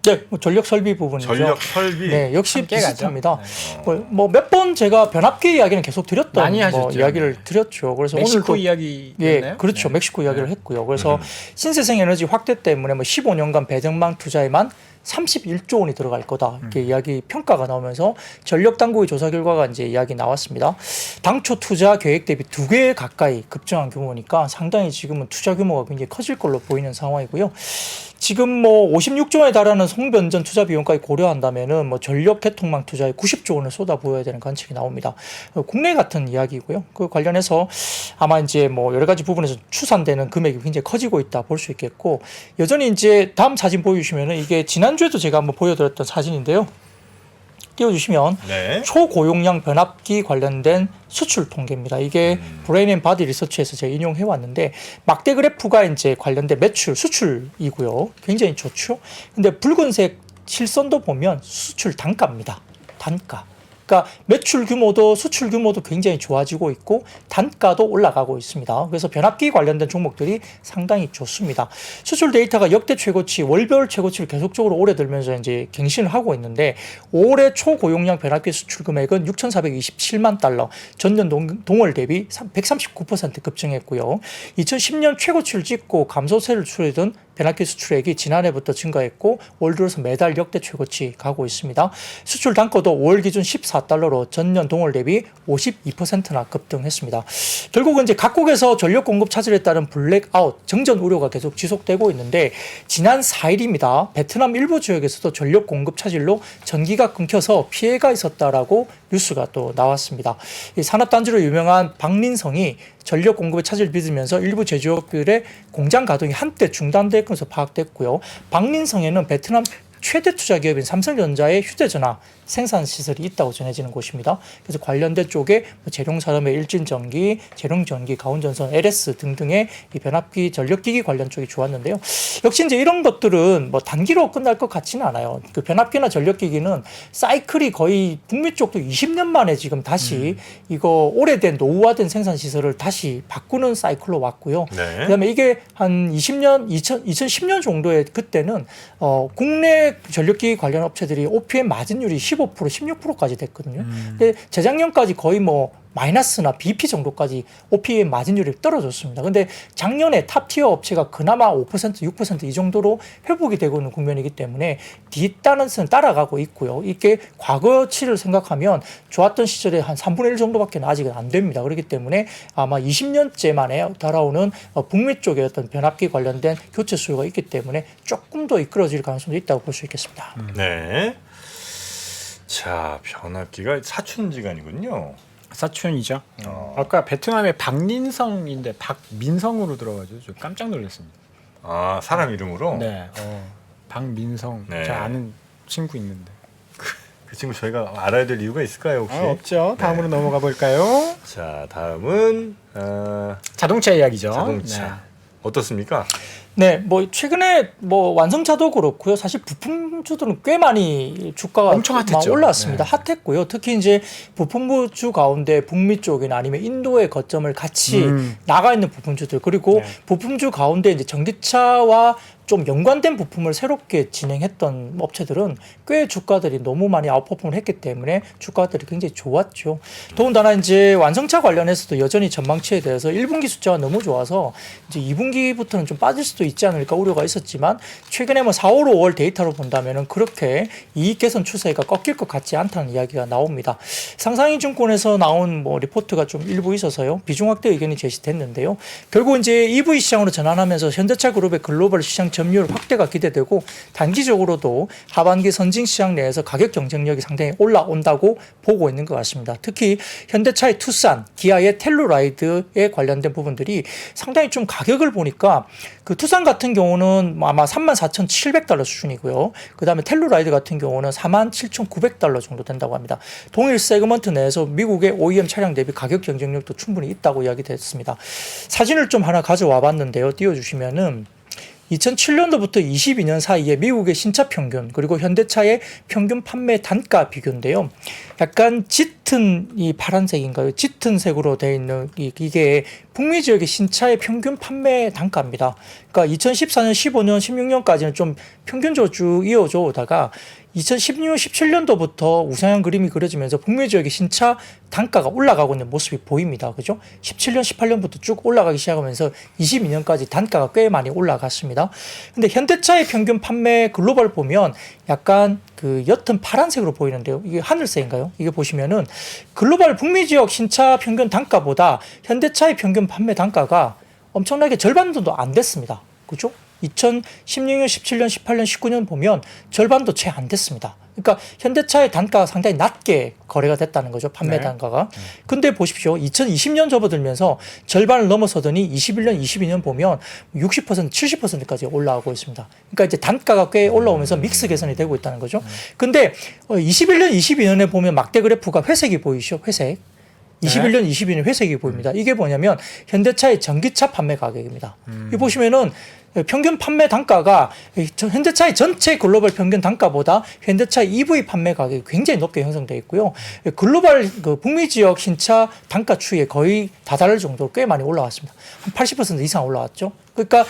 네, 뭐 전력 설비 부분이죠. 전력 설비. 네, 역시 함께 가죠. 비슷합니다. 네. 뭐 몇 번 제가 변압기 이야기는 계속 드렸던 많이 뭐 하셨죠. 이야기를 드렸죠. 그래서 멕시코 오늘도 이야기였나요? 예, 그렇죠. 네. 멕시코 이야기를 했고요. 그래서 신재생 에너지 확대 때문에 뭐 15년간 배정망 투자에만 31조 원이 들어갈 거다. 이렇게 이야기 평가가 나오면서 전력 당국의 조사 결과가 이제 이야기 나왔습니다. 당초 투자 계획 대비 2배 가까이 급증한 규모니까 상당히 지금은 투자 규모가 굉장히 커질 걸로 보이는 상황이고요. 지금 뭐 56조 원에 달하는 송변전 투자 비용까지 고려한다면은 뭐 전력 개통망 투자에 90조 원을 쏟아부어야 되는 관측이 나옵니다. 국내 같은 이야기고요. 그 관련해서 아마 이제 뭐 여러 가지 부분에서 추산되는 금액이 굉장히 커지고 있다 볼 수 있겠고, 여전히 이제 다음 사진 보여주시면은 이게 지난주에도 제가 한번 보여드렸던 사진인데요. 띄워주시면 네. 초고용량 변압기 관련된 수출 통계입니다. 이게 브레인 앤 바디 리서치에서 제가 인용해 왔는데 막대 그래프가 이제 관련된 매출 수출이고요. 굉장히 좋죠. 근데 붉은색 실선도 보면 수출 단가입니다. 단가. 그러니까 매출 규모도 수출 규모도 굉장히 좋아지고 있고 단가도 올라가고 있습니다. 그래서 변압기 관련된 종목들이 상당히 좋습니다. 수출 데이터가 역대 최고치, 월별 최고치를 계속적으로 오래 들면서 이제 갱신을 하고 있는데 올해 초고용량 변압기 수출 금액은 6,427만 달러, 전년 동월 대비 139% 급증했고요. 2010년 최고치를 찍고 감소세를 추이던 변압기 수출액이 지난해부터 증가했고 올 들어서 매달 역대 최고치 가고 있습니다. 수출 단가도 5월 기준 14달러로 전년 동월 대비 52%나 급등했습니다. 결국은 이제 각국에서 전력 공급 차질에 따른 블랙아웃, 정전 우려가 계속 지속되고 있는데 지난 4일입니다. 베트남 일부 지역에서도 전력 공급 차질로 전기가 끊겨서 피해가 있었다라고 뉴스가 또 나왔습니다. 이 산업단지로 유명한 박민성이 전력 공급에 차질을 빚으면서 일부 제조업들의 공장 가동이 한때 중단될 것으로 파악됐고요. 박민성에는 베트남 최대 투자 기업인 삼성전자의 휴대전화 생산 시설이 있다고 전해지는 곳입니다. 그래서 관련된 쪽에 재룡산업의 일진전기, 재룡전기, 가온전선, LS 등등의 이 변압기 전력기기 관련 쪽이 좋았는데요. 역시 이제 이런 것들은 뭐 단기로 끝날 것 같지는 않아요. 그 변압기나 전력기기는 사이클이 거의 북미 쪽도 20년 만에 지금 다시 이거 오래된 노후화된 생산 시설을 다시 바꾸는 사이클로 왔고요. 네. 그다음에 이게 한 2010년 정도에 그때는 국내 전력기기 관련 업체들이 OPM 마진율이 15%, 16%까지 됐거든요. 근데 재작년까지 거의 뭐 마이너스나 BP 정도까지 OPM 마진율이 떨어졌습니다. 근데 작년에 탑티어 업체가 그나마 5%, 6% 이 정도로 회복이 되고 있는 국면이기 때문에 뒷단은 따라가고 있고요. 이게 과거치를 생각하면 좋았던 시절에 한 3분의 1 정도밖에 아직은 안 됩니다. 그렇기 때문에 아마 20년째 만에 달아오는 북미 쪽의 어떤 변압기 관련된 교체 수요가 있기 때문에 조금 더 이끌어질 가능성도 있다고 볼 수 있겠습니다. 네. 자 변압기가 사춘지간이군요. 사촌이죠. 아까 베트남의 박민성인데 박민성으로 들어가지고 좀 깜짝 놀랐습니다. 아 사람 이름으로? 네, 박민성. 네. 제가 아는 친구 있는데. 그 친구 저희가 알아야 될 이유가 있을까요 혹시? 없죠. 다음으로 넘어가 볼까요? 자 다음은 자동차 이야기죠. 자동차. 네. 어떻습니까? 네, 뭐 최근에 뭐 완성차도 그렇고요. 사실 부품주들은 꽤 많이 주가가 엄청 핫했죠. 올랐습니다. 네. 핫했고요. 특히 이제 부품주 가운데 북미 쪽이나 아니면 인도의 거점을 같이 나가 있는 부품주들, 그리고 네. 부품주 가운데 이제 전기차와 좀 연관된 부품을 새롭게 진행했던 업체들은 꽤 주가들이 너무 많이 아웃퍼폼을 했기 때문에 주가들이 굉장히 좋았죠. 더군다나 이제 완성차 관련해서도 여전히 전망치에 대해서 1분기 숫자가 너무 좋아서 이제 2분기부터는 좀 빠질 수도 있지 않을까 우려가 있었지만 최근에 뭐 4, 5, 5월 데이터로 본다면은 그렇게 이익 개선 추세가 꺾일 것 같지 않다는 이야기가 나옵니다. 상상인증권에서 나온 뭐 리포트가 좀 일부 있어서요. 비중 확대 의견이 제시됐는데요. 결국 이제 EV 시장으로 전환하면서 현대차 그룹의 글로벌 시장 점유율 확대가 기대되고 단기적으로도 하반기 선진 시장 내에서 가격 경쟁력이 상당히 올라온다고 보고 있는 것 같습니다. 특히 현대차의 투싼, 기아의 텔루라이드에 관련된 부분들이 상당히 좀 가격을 보니까 그 투싼 같은 경우는 아마 34,700달러 수준이고요. 그 다음에 텔루라이드 같은 경우는 47,900달러 정도 된다고 합니다. 동일 세그먼트 내에서 미국의 OEM 차량 대비 가격 경쟁력도 충분히 있다고 이야기됐습니다. 사진을 좀 하나 가져와 봤는데요. 띄워주시면은 2007년도부터 22년 사이에 미국의 신차 평균 그리고 현대차의 평균 판매 단가 비교인데요. 약간 짙은 이 파란색인가요? 짙은 색으로 되어 있는 이게 북미 지역의 신차의 평균 판매 단가입니다. 그러니까 2014년, 15년, 16년까지는 좀 평균적으로 쭉 이어져 오다가 2016, 17년도부터 우상향 그림이 그려지면서 북미 지역의 신차 단가가 올라가고 있는 모습이 보입니다. 그죠? 17년, 18년부터 쭉 올라가기 시작하면서 22년까지 단가가 꽤 많이 올라갔습니다. 근데 현대차의 평균 판매 글로벌 보면 약간 그 옅은 파란색으로 보이는데요. 이게 하늘색인가요? 이게 보시면은 글로벌 북미 지역 신차 평균 단가보다 현대차의 평균 판매 단가가 엄청나게 절반 정도 안 됐습니다. 그죠? 2016년, 17년, 18년, 19년 보면 절반도 채 안 됐습니다. 그러니까 현대차의 단가가 상당히 낮게 거래가 됐다는 거죠. 판매 단가가. 근데 보십시오. 2020년 접어들면서 절반을 넘어서더니 21년, 22년 보면 60%, 70%까지 올라가고 있습니다. 그러니까 이제 단가가 꽤 올라오면서 믹스 개선이 되고 있다는 거죠. 근데 21년, 22년에 보면 막대 그래프가 회색이 보이시죠? 회색. 21년, 22년 회색이 보입니다. 이게 뭐냐면 현대차의 전기차 판매 가격입니다. 이 보시면은 평균 판매 단가가 현대차의 전체 글로벌 평균 단가보다 현대차 EV 판매 가격이 굉장히 높게 형성되어 있고요. 글로벌 그 북미 지역 신차 단가 추이에 거의 다다를 정도로 꽤 많이 올라왔습니다. 한 80% 이상 올라왔죠. 그러니까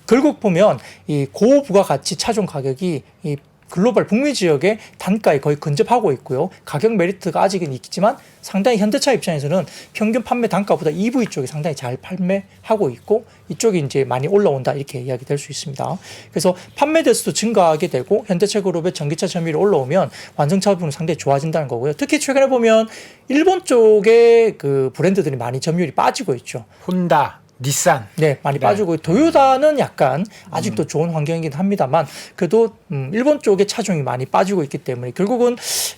결국 보면 이 고부가가치 차종 가격이 이 글로벌 북미 지역의 단가에 거의 근접하고 있고요. 가격 메리트가 아직은 있지만 상당히 현대차 입장에서는 평균 판매 단가보다 EV 쪽이 상당히 잘 판매하고 있고 이쪽이 이제 많이 올라온다 이렇게 이야기될 수 있습니다. 그래서 판매 대수도 증가하게 되고 현대차 그룹의 전기차 점유율이 올라오면 완성차 부분은 상당히 좋아진다는 거고요. 특히 최근에 보면 일본 쪽의 그 브랜드들이 많이 점유율이 빠지고 있죠. 혼다, 닛산. 네, 많이 빠지고 도요타는 약간 아직도 좋은 환경이긴 합니다만 그래도 일본 쪽의 차종이 많이 빠지고 있기 때문에 결국은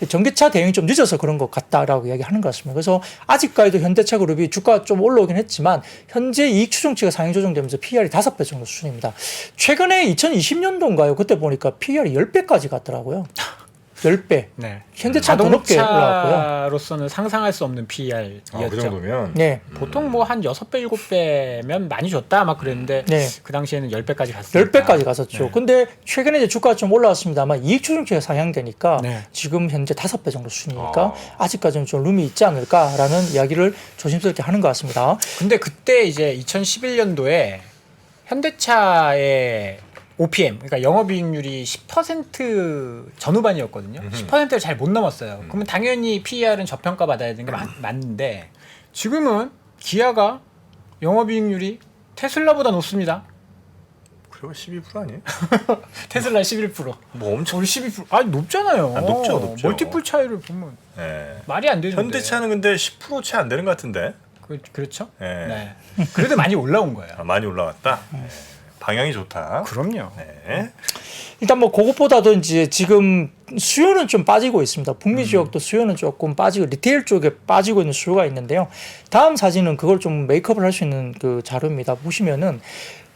전기차 대응이 좀 늦어서 그런 것 같다라고 이야기하는 것 같습니다. 그래서 아직까지도 현대차 그룹이 주가가 좀 올라오긴 했지만 현재 이익 추정치가 상향 조정되면서 PER이 5배 정도 수준입니다. 최근에 2020년도인가요? 그때 보니까 PER이 10배까지 갔더라고요. 10배. 네. 현대차 더 높게 올라왔고요. 자동차로서는 상상할 수 없는 PER이었죠. 그 정도면 네. 보통 뭐 한 6배, 7배면 많이 줬다 막 그랬는데 네. 그 당시에는 10배까지 갔어요. 10배까지 갔었죠. 네. 근데 최근에 이제 주가가 좀 올라왔습니다만 이익 추정치가 상향되니까 네. 지금 현재 5배 정도 수준이니까 아직까지는 좀 룸이 있지 않을까라는 이야기를 조심스럽게 하는 것 같습니다. 근데 그때 이제 2011년도에 현대차의 OPM, 그러니까 영업이익률이 10% 전후반이었거든요. 10%를 잘 못 넘었어요. 그러면 당연히 PER은 저평가 받아야 되는 게 맞는데 지금은 기아가 영업이익률이 테슬라보다 높습니다. 그리고 12% 아니에요? 테슬라 11%. 뭐 엄청 우리 12%. 아니 높잖아요. 아, 높죠. 멀티플 차이를 보면 네. 말이 안 되는데. 현대차는 근데 10% 채 안 되는 것 같은데. 그렇죠? 네. 네. 그래도 많이 올라온 거예요. 많이 올라왔다. 네. 방향이 좋다. 그럼요. 네. 일단 뭐 그것보다도 이제 지금 수요는 좀 빠지고 있습니다. 북미 지역도 수요는 조금 빠지고 리테일 쪽에 빠지고 있는 수요가 있는데요. 다음 사진은 그걸 좀 메이크업을 할 수 있는 그 자료입니다. 보시면은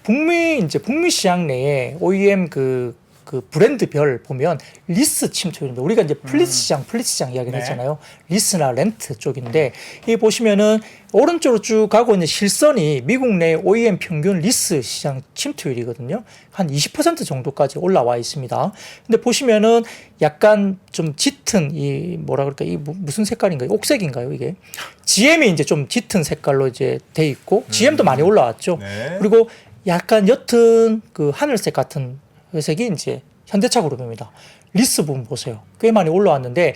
북미 시장 내에 OEM 그 브랜드별 보면 리스 침투율인데 우리가 이제 플리츠 시장 이야기를 네. 했잖아요. 리스나 렌트 쪽인데 이 보시면은 오른쪽으로 쭉 가고 있는 실선이 미국 내 OEM 평균 리스 시장 침투율이거든요. 한 20% 정도까지 올라와 있습니다. 근데 보시면은 약간 좀 짙은 이 뭐라 그럴까 이 무슨 색깔인가요? 옥색인가요 이게? GM이 이제 좀 짙은 색깔로 이제 돼 있고 GM도 많이 올라왔죠. 네. 그리고 약간 옅은 그 하늘색 같은 회색이 이제 현대차 그룹입니다. 리스 부분 보세요. 꽤 많이 올라왔는데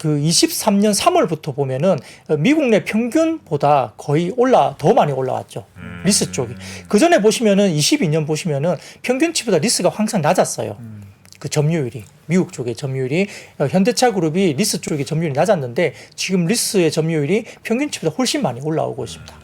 그 23년 3월부터 보면은 미국 내 평균보다 거의 더 많이 올라왔죠. 리스 쪽이. 그 전에 보시면은 22년 보시면은 평균치보다 리스가 항상 낮았어요. 그 점유율이. 미국 쪽의 점유율이 현대차 그룹이 리스 쪽의 점유율이 낮았는데 지금 리스의 점유율이 평균치보다 훨씬 많이 올라오고 있습니다.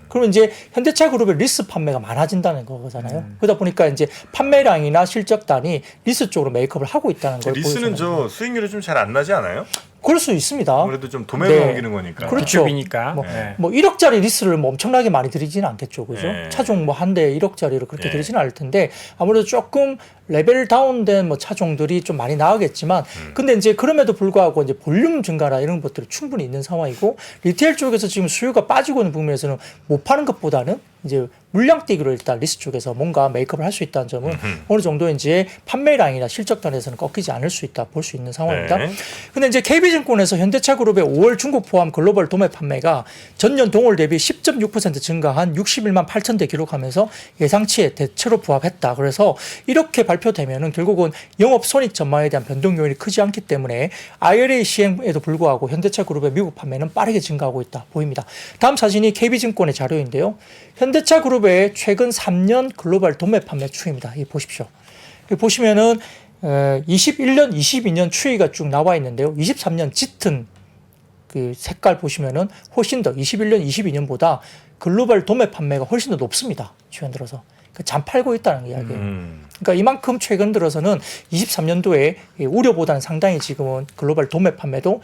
그러면 이제 현대차 그룹의 리스 판매가 많아진다는 거잖아요. 그러다 보니까 이제 판매량이나 실적단이 리스 쪽으로 메이크업을 하고 있다는 걸 리스는 보여주는 저 수익률이 좀 잘 안 나지 않아요? 그럴 수 있습니다. 아무래도 좀 도매로 네. 옮기는 거니까. 그렇죠. 비니까 뭐 1억짜리 리스를 뭐 엄청나게 많이 드리지는 않겠죠, 그죠? 네. 차종 뭐 한 대에 1억짜리를 그렇게 네. 드리지는 않을 텐데 아무래도 조금 레벨 다운된 뭐 차종들이 좀 많이 나가겠지만, 근데 이제 그럼에도 불구하고 이제 볼륨 증가나 이런 것들이 충분히 있는 상황이고 리테일 쪽에서 지금 수요가 빠지고 있는 부분에서는 못 파는 것보다는 이제 물량 뛰기로 일단 리스 쪽에서 뭔가 메이크업을 할 수 있다는 점은 어느 정도 이제 판매량이나 실적단에서는 꺾이지 않을 수 있다 볼 수 있는 상황입니다. 네. 근데 이제 KB증권에서 현대차 그룹의 5월 중국 포함 글로벌 도매 판매가 전년 동월 대비 10.6% 증가한 61만 8천 대 기록하면서 예상치에 대체로 부합했다. 그래서 이렇게 발표되면은 결국은 영업 손익 전망에 대한 변동 요인이 크지 않기 때문에 IRA 시행에도 불구하고 현대차 그룹의 미국 판매는 빠르게 증가하고 있다 보입니다. 다음 사진이 KB증권의 자료인데요. 현대차 그룹의 최근 3년 글로벌 도매 판매 추이입니다. 이 보십시오. 여기 보시면은 21년, 22년 추이가 쭉 나와 있는데요. 23년 짙은 그 색깔 보시면은 훨씬 더 21년, 22년보다 글로벌 도매 판매가 훨씬 더 높습니다. 최근 들어서. 잠 팔고 있다는 이야기예요. 그러니까 이만큼 최근 들어서는 23년도에 우려보다는 상당히 지금은 글로벌 도매 판매도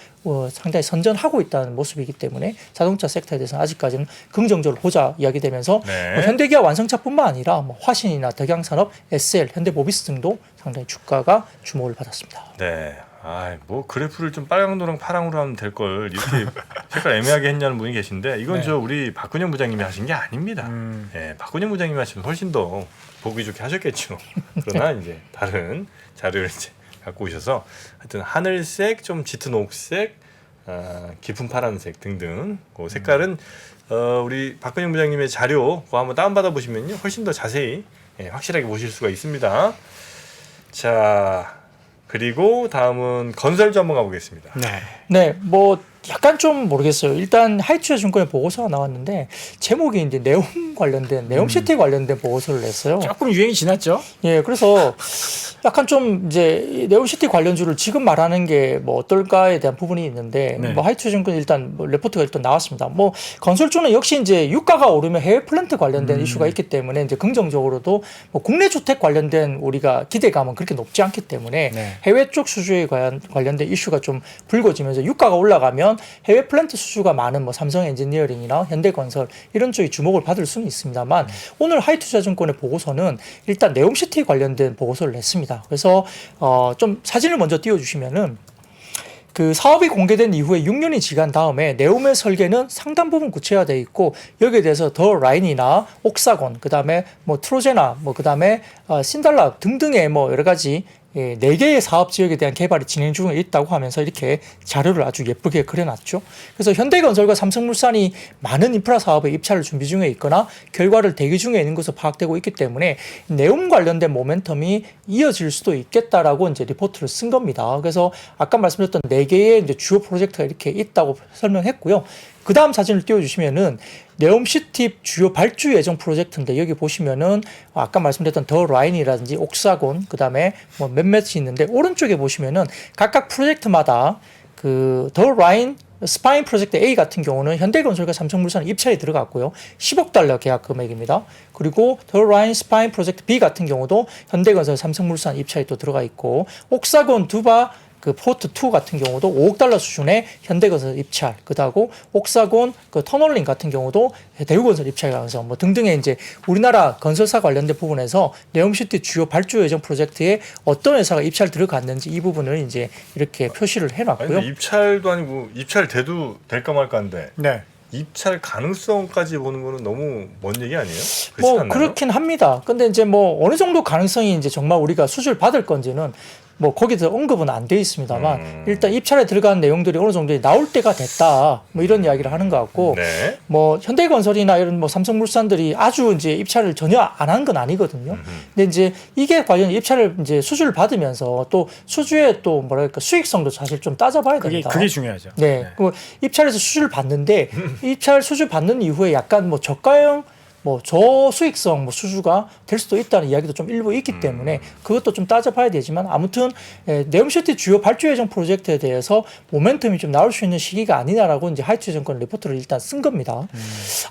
상당히 선전하고 있다는 모습이기 때문에 자동차 섹터에 대해서는 아직까지는 긍정적으로 보자 이야기되면서 네. 뭐 현대기아 완성차뿐만 아니라 뭐 화신이나 덕양산업, SL, 현대모비스 등도 상당히 주가가 주목을 받았습니다. 네. 아, 뭐 그래프를 좀 빨강도랑 파랑으로 하면 될 걸 이렇게 색깔 애매하게 했냐는 분이 계신데 이건 네. 저 우리 박근영 부장님이 하신 게 아닙니다. 예, 박근영 부장님이 하시면 훨씬 더 보기 좋게 하셨겠죠. 그러나 이제 다른 자료를 이제 갖고 오셔서 하여튼 하늘색, 좀 짙은 옥색, 깊은 파란색 등등 그 색깔은 우리 박근영 부장님의 자료 그거 한번 다운받아 보시면요 훨씬 더 자세히 확실하게 보실 수가 있습니다. 자. 그리고 다음은 건설주 한번 가보겠습니다. 네, 뭐 약간 좀 모르겠어요. 일단 하이투자 증권의 보고서가 나왔는데 제목이 이제 네옴 관련된 네옴시티 관련된 보고서를 냈어요. 조금 유행이 지났죠. 예, 그래서 약간 좀 이제 네옴시티 관련주를 지금 말하는 게 뭐 어떨까에 대한 부분이 있는데 네. 뭐 하이투자 증권 일단 뭐 레포트가 일단 나왔습니다. 뭐 건설주는 역시 이제 유가가 오르면 해외 플랜트 관련된 이슈가 있기 때문에 이제 긍정적으로도 뭐 국내 주택 관련된 우리가 기대감은 그렇게 높지 않기 때문에 네. 해외 쪽 수주에 관련된 이슈가 좀 불거지면서 유가가 올라가면 해외 플랜트 수주가 많은 뭐 삼성 엔지니어링이나 현대건설 이런 쪽이 주목을 받을 수는 있습니다만 오늘 하이투자증권의 보고서는 일단 네옴시티 관련된 보고서를 냈습니다. 그래서 좀 사진을 먼저 띄워주시면은 그 사업이 공개된 이후에 6년이 지난 다음에 네옴의 설계는 상당 부분 구체화되어 있고 여기에 대해서 더 라인이나 옥사곤 그다음에 뭐 트로제나 뭐 그다음에 신달라 등등의 뭐 여러 가지 4개의 사업 지역에 대한 개발이 진행 중에 있다고 하면서 이렇게 자료를 아주 예쁘게 그려놨죠. 그래서 현대건설과 삼성물산이 많은 인프라 사업의 입찰을 준비 중에 있거나 결과를 대기 중에 있는 것으로 파악되고 있기 때문에 네옴 관련된 모멘텀이 이어질 수도 있겠다라고 이제 리포트를 쓴 겁니다. 그래서 아까 말씀드렸던 4개의 이제 주요 프로젝트가 이렇게 있다고 설명했고요. 그 다음 사진을 띄워주시면은 네옴시티 주요 발주 예정 프로젝트인데 여기 보시면은 아까 말씀드렸던 더 라인이라든지 옥사곤 그다음에 뭐 몇몇이 있는데 오른쪽에 보시면은 각각 프로젝트마다 그 더 라인 스파인 프로젝트 A 같은 경우는 현대건설과 삼성물산 입찰이 들어갔고요. 10억 달러 계약 금액입니다. 그리고 더 라인 스파인 프로젝트 B 같은 경우도 현대건설, 삼성물산 입찰이 또 들어가 있고 옥사곤 두바 그 포트 2 같은 경우도 5억 달러 수준의 현대건설 입찰, 그다고 옥사곤 그 터널링 같은 경우도 대우건설 입찰하면서 뭐 등등의 이제 우리나라 건설사 관련된 부분에서 네옴시티 주요 발주 예정 프로젝트에 어떤 회사가 입찰 들어갔는지 이 부분을 이제 이렇게 표시를 해놨고요. 아니, 근데 입찰도 아니고 입찰 돼도 될까 말까인데 네. 입찰 가능성까지 보는 거는 너무 먼 얘기 아니에요? 뭐 않나요? 그렇긴 합니다. 근데 이제 뭐 어느 정도 가능성이 이제 정말 우리가 수주를 받을 건지는 뭐 거기서 언급은 안 돼 있습니다만 일단 입찰에 들어간 내용들이 어느 정도 나올 때가 됐다. 뭐 이런 이야기를 하는 것 같고 네. 뭐 현대건설이나 이런 뭐 삼성물산들이 아주 이제 입찰을 전혀 안 한 건 아니거든요. 근데 이제 이게 과연 입찰을 이제 수주를 받으면서 또 수주의 또 뭐랄까 수익성도 사실 좀 따져봐야 된다. 그게 중요하죠. 네. 그 입찰에서 수주를 받는데 입찰 수주 받는 이후에 약간 뭐 저가형 뭐 저수익성 뭐 수주가 될 수도 있다는 이야기도 좀 일부 있기 때문에 그것도 좀 따져봐야 되지만 아무튼 네옴시티 주요 발주 예정 프로젝트에 대해서 모멘텀이 좀 나올 수 있는 시기가 아니냐라고 이제 하이투자증권 리포트를 일단 쓴 겁니다.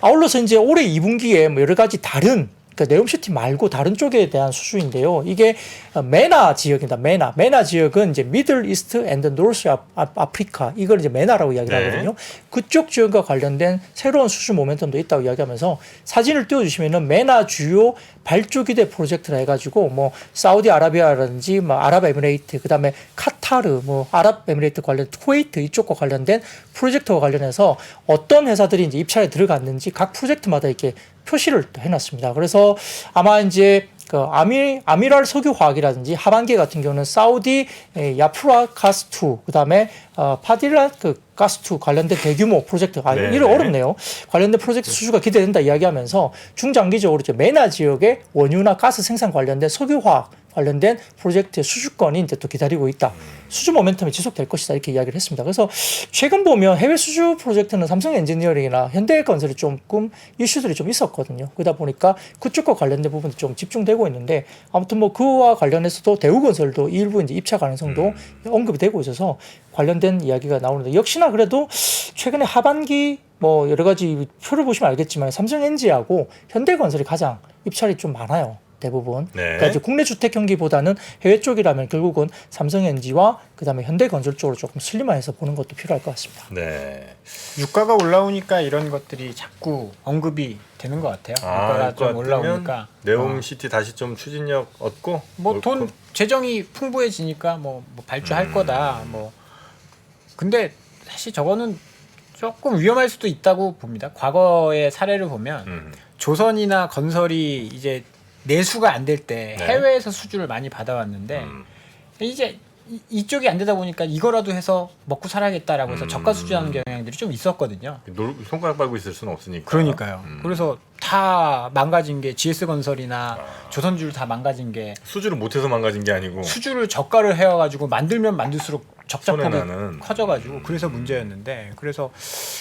아울러서 이제 올해 2분기에 뭐 여러 가지 다른 그러니까 네옴시티 말고 다른 쪽에 대한 수주인데요. 이게 메나 지역입니다. 메나 지역은 이제 미들 이스트 앤드 노스 아프리카 이걸 이제 메나라고 이야기를 네. 하거든요. 그쪽 지역과 관련된 새로운 수주 모멘텀도 있다고 이야기하면서 사진을 띄워주시면은 메나 주요 발주기대 프로젝트라 해가지고 뭐 사우디아라비아라든지 뭐 아랍에미레이트 그다음에 카타르 뭐 아랍에미레이트 관련 쿠웨이트 이쪽과 관련된 프로젝트와 관련해서 어떤 회사들이 이제 입찰에 들어갔는지 각 프로젝트마다 이렇게 표시를 또 해놨습니다. 그래서 아마 이제 그 아미랄 석유화학이라든지 하반기 같은 경우는 사우디 야프라 가스2 그다음에 파딜라 그 가스2 관련된 대규모 프로젝트 네. 이름 어렵네요. 관련된 프로젝트 수주가 기대된다 이야기하면서 중장기적으로 이제 메나 지역의 원유나 가스 생산 관련된 석유화학 관련된 프로젝트의 수주권이 이제 또 기다리고 있다. 수주 모멘텀이 지속될 것이다 이렇게 이야기를 했습니다. 그래서 최근 보면 해외 수주 프로젝트는 삼성 엔지니어링이나 현대건설이 조금 이슈들이 좀 있었거든요. 그러다 보니까 그쪽과 관련된 부분이 좀 집중되고 있는데 아무튼 뭐 그와 관련해서도 대우건설도 일부 이제 입찰 가능성도 언급이 되고 있어서 관련된 이야기가 나오는데 역시나 그래도 최근에 하반기 뭐 여러 가지 표를 보시면 알겠지만 삼성 엔지하고 현대건설이 가장 입찰이 좀 많아요. 대부분. 네. 그러니까 이제 국내 주택 경기보다는 해외 쪽이라면 결국은 삼성엔지와 그다음에 현대건설 쪽으로 조금 슬림화해서 보는 것도 필요할 것 같습니다. 네. 유가가 올라오니까 이런 것들이 자꾸 언급이 되는 것 같아요. 유가가 좀 올라오니까 네옴시티 다시 좀 추진력 얻고 뭐 돈 재정이 풍부해지니까 뭐 발주할 거다. 뭐 근데 사실 저거는 조금 위험할 수도 있다고 봅니다. 과거의 사례를 보면 조선이나 건설이 이제 내수가 안 될 때 네. 해외에서 수주를 많이 받아왔는데 이제 이쪽이 안 되다 보니까 이거라도 해서 먹고 살아야겠다라고 해서 저가 수주하는 경향들이 좀 있었거든요. 손가락 빨고 있을 수는 없으니까. 그러니까요. 그래서 다 망가진 게 GS건설이나 조선주를 다 망가진 게 수주를 못해서 망가진 게 아니고 수주를 저가를 해와가지고 만들면 만들수록 적자폭이 손해나는. 커져가지고 그래서 문제였는데 그래서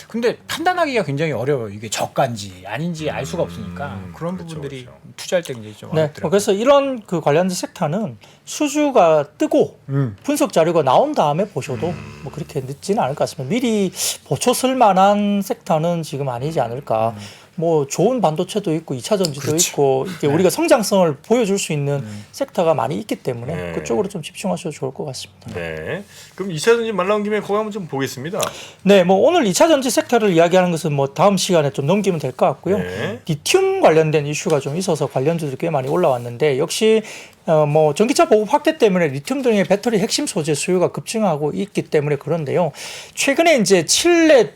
근데 판단하기가 굉장히 어려워요. 이게 저가인지 아닌지 알 수가 없으니까 그런 그렇죠, 부분들이 그렇죠. 투자할 때 굉장히 좀 네. 어렵더라고요. 그래서 이런 그 관련된 섹터는 수주가 뜨고 분석 자료가 나온 다음에 보셔도 뭐 그렇게 늦지는 않을 것 같습니다. 미리 보초 쓸 만한 섹터는 지금 아니지 않을까. 뭐 좋은 반도체도 있고 2차 전지도 그렇죠. 있고 이게 우리가 성장성을 보여줄 수 있는 섹터가 많이 있기 때문에 네. 그쪽으로 좀 집중하셔도 좋을 것 같습니다. 네. 그럼 2차 전지 말 나온 김에 그거 한번 좀 보겠습니다. 네, 뭐 오늘 2차 전지 섹터를 이야기하는 것은 뭐 다음 시간에 좀 넘기면 될 것 같고요. 네. 리튬 관련된 이슈가 좀 있어서 관련주들이 꽤 많이 올라왔는데 역시 뭐 전기차 보급 확대 때문에 리튬 등의 배터리 핵심 소재 수요가 급증하고 있기 때문에 그런데요. 최근에 이제 칠레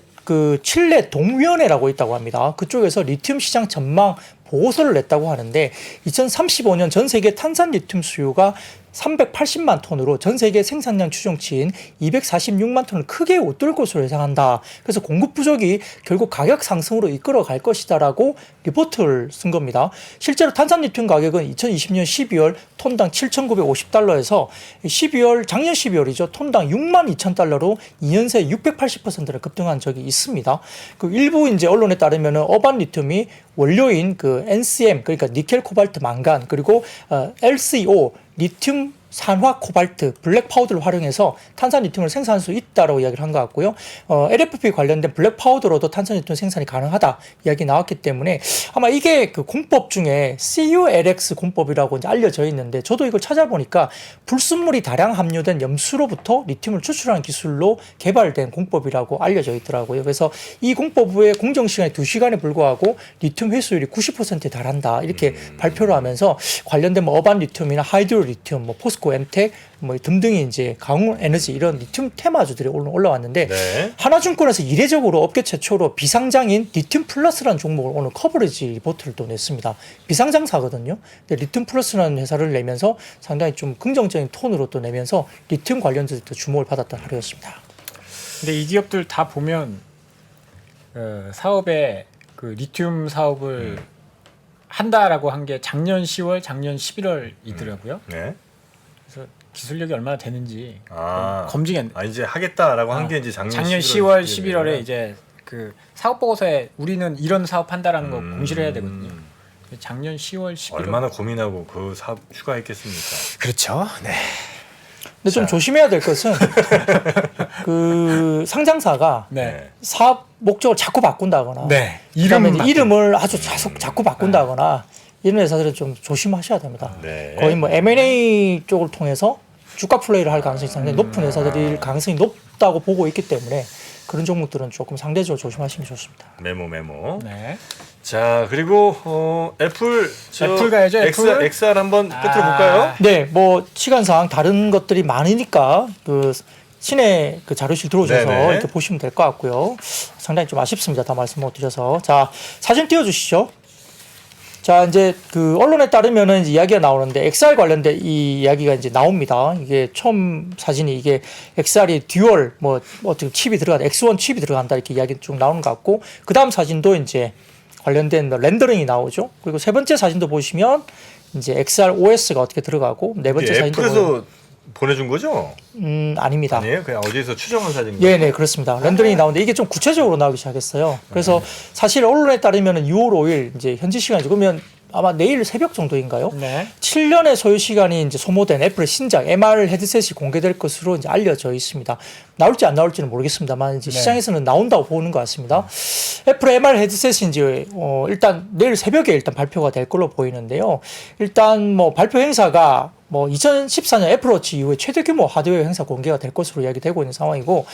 동위원회라고 있다고 합니다. 그쪽에서 리튬 시장 전망 보고서를 냈다고 하는데 2035년 전 세계 탄산 리튬 수요가 380만 톤으로 전 세계 생산량 추정치인 246만 톤을 크게 웃돌 것으로 예상한다. 그래서 공급 부족이 결국 가격 상승으로 이끌어 갈 것이다라고 리포트를 쓴 겁니다. 실제로 탄산 리튬 가격은 2020년 12월 톤당 7,950달러에서 작년 12월이죠. 톤당 62,000달러로 2년 새 680%를 급등한 적이 있습니다. 그 일부 이제 언론에 따르면 어반 리튬이 원료인 그 NCM 그러니까 니켈, 코발트, 망간 그리고 LCO 리튬 산화 코발트, 블랙 파우더를 활용해서 탄산 리튬을 생산할 수 있다라고 이야기를 한 것 같고요. LFP 관련된 블랙 파우더로도 탄산 리튬 생산이 가능하다 이야기 나왔기 때문에 아마 이게 그 공법 중에 CULX 공법이라고 이제 알려져 있는데 저도 이걸 찾아보니까 불순물이 다량 함유된 염수로부터 리튬을 추출하는 기술로 개발된 공법이라고 알려져 있더라고요. 그래서 이 공법의 공정 시간이 2시간에 불과하고 리튬 회수율이 90%에 달한다 이렇게 발표를 하면서 관련된 뭐 어반 리튬이나 하이드로 리튬, 뭐 포스코 포스코, 엠텍 뭐 등등이 이제 강원에너지 이런 리튬 테마주들이 올라왔는데 네. 하나증권에서 이례적으로 업계 최초로 비상장인 리튬 플러스라는 종목을 오늘 커버리지 리포트를 또 냈습니다. 비상장사거든요. 근데 리튬 플러스라는 회사를 내면서 상당히 좀 긍정적인 톤으로 또 내면서 리튬 관련주들도 주목을 받았던 하루였습니다. 근데 이 기업들 다 보면 사업에 그 리튬 사업을 한다라고 한 게 작년 10월, 작년 11월이더라고요. 네. 그래서 기술력이 얼마나 되는지 아, 검증했. 이제 하겠다라고 한 게 이제 작년 10월, 11월에 이제 그 사업 보고서에 우리는 이런 사업 한다라는 거 공시를 해야 되거든요. 작년 10월, 11월 얼마나 고민하고 그 사업 추가했겠습니까? 그렇죠. 네. 근데 좀 자. 조심해야 될 것은 그 상장사가 네. 사업 목적을 자꾸 바꾼다거나 네. 이름을 아주 자꾸 바꾼다거나 이런 회사들은 좀 조심하셔야 됩니다. 네. 거의 뭐 M&A 쪽을 통해서 주가 플레이를 할 가능성이 상당히 높은 회사들일 가능성이 높다고 보고 있기 때문에 그런 종목들은 조금 상대적으로 조심하시는 게 좋습니다. 메모. 네. 자, 그리고 애플 애플 가야죠, 애플. XR 한번 끝으로 볼까요? 네, 뭐 시간상 다른 것들이 많으니까 그 시내 그 자료실 들어오셔서 네네. 이렇게 보시면 될 것 같고요. 상당히 좀 아쉽습니다. 다 말씀 못 드려서. 자, 사진 띄워주시죠. 자, 이제 그 언론에 따르면은 이제 이야기가 나오는데 XR 관련된 이 이야기가 이제 나옵니다. 이게 처음 사진이 이게 XR이 듀얼 뭐 어떻게 칩이 들어간다, X1 칩이 들어간다 이렇게 이야기 쭉 나오는 것 같고 그 다음 사진도 이제 관련된 렌더링이 나오죠. 그리고 세 번째 사진도 보시면 이제 XR OS가 어떻게 들어가고 네 번째 사진도 애플에서 보내준 거죠? 아닙니다. 아니에요? 그냥 어디서 추정한 사진인가요? 예, 네, 그렇습니다. 렌더링이 나오는데 이게 좀 구체적으로 나오기 시작했어요. 그래서 사실 언론에 따르면은 6월 5일 이제 현지 시간이죠. 그러면 아마 내일 새벽 정도인가요? 네. 7년의 소요 시간이 이제 소모된 애플의 신작 MR 헤드셋이 공개될 것으로 이제 알려져 있습니다. 나올지 안 나올지는 모르겠습니다만 이제 네. 시장에서는 나온다고 보는 것 같습니다. 애플의 MR 헤드셋이 이제 일단 내일 새벽에 일단 발표가 될 걸로 보이는데요. 일단 뭐 발표 행사가 뭐 2014년 애플워치 이후에 최대 규모 하드웨어 행사 공개가 될 것으로 이야기되고 있는 상황이고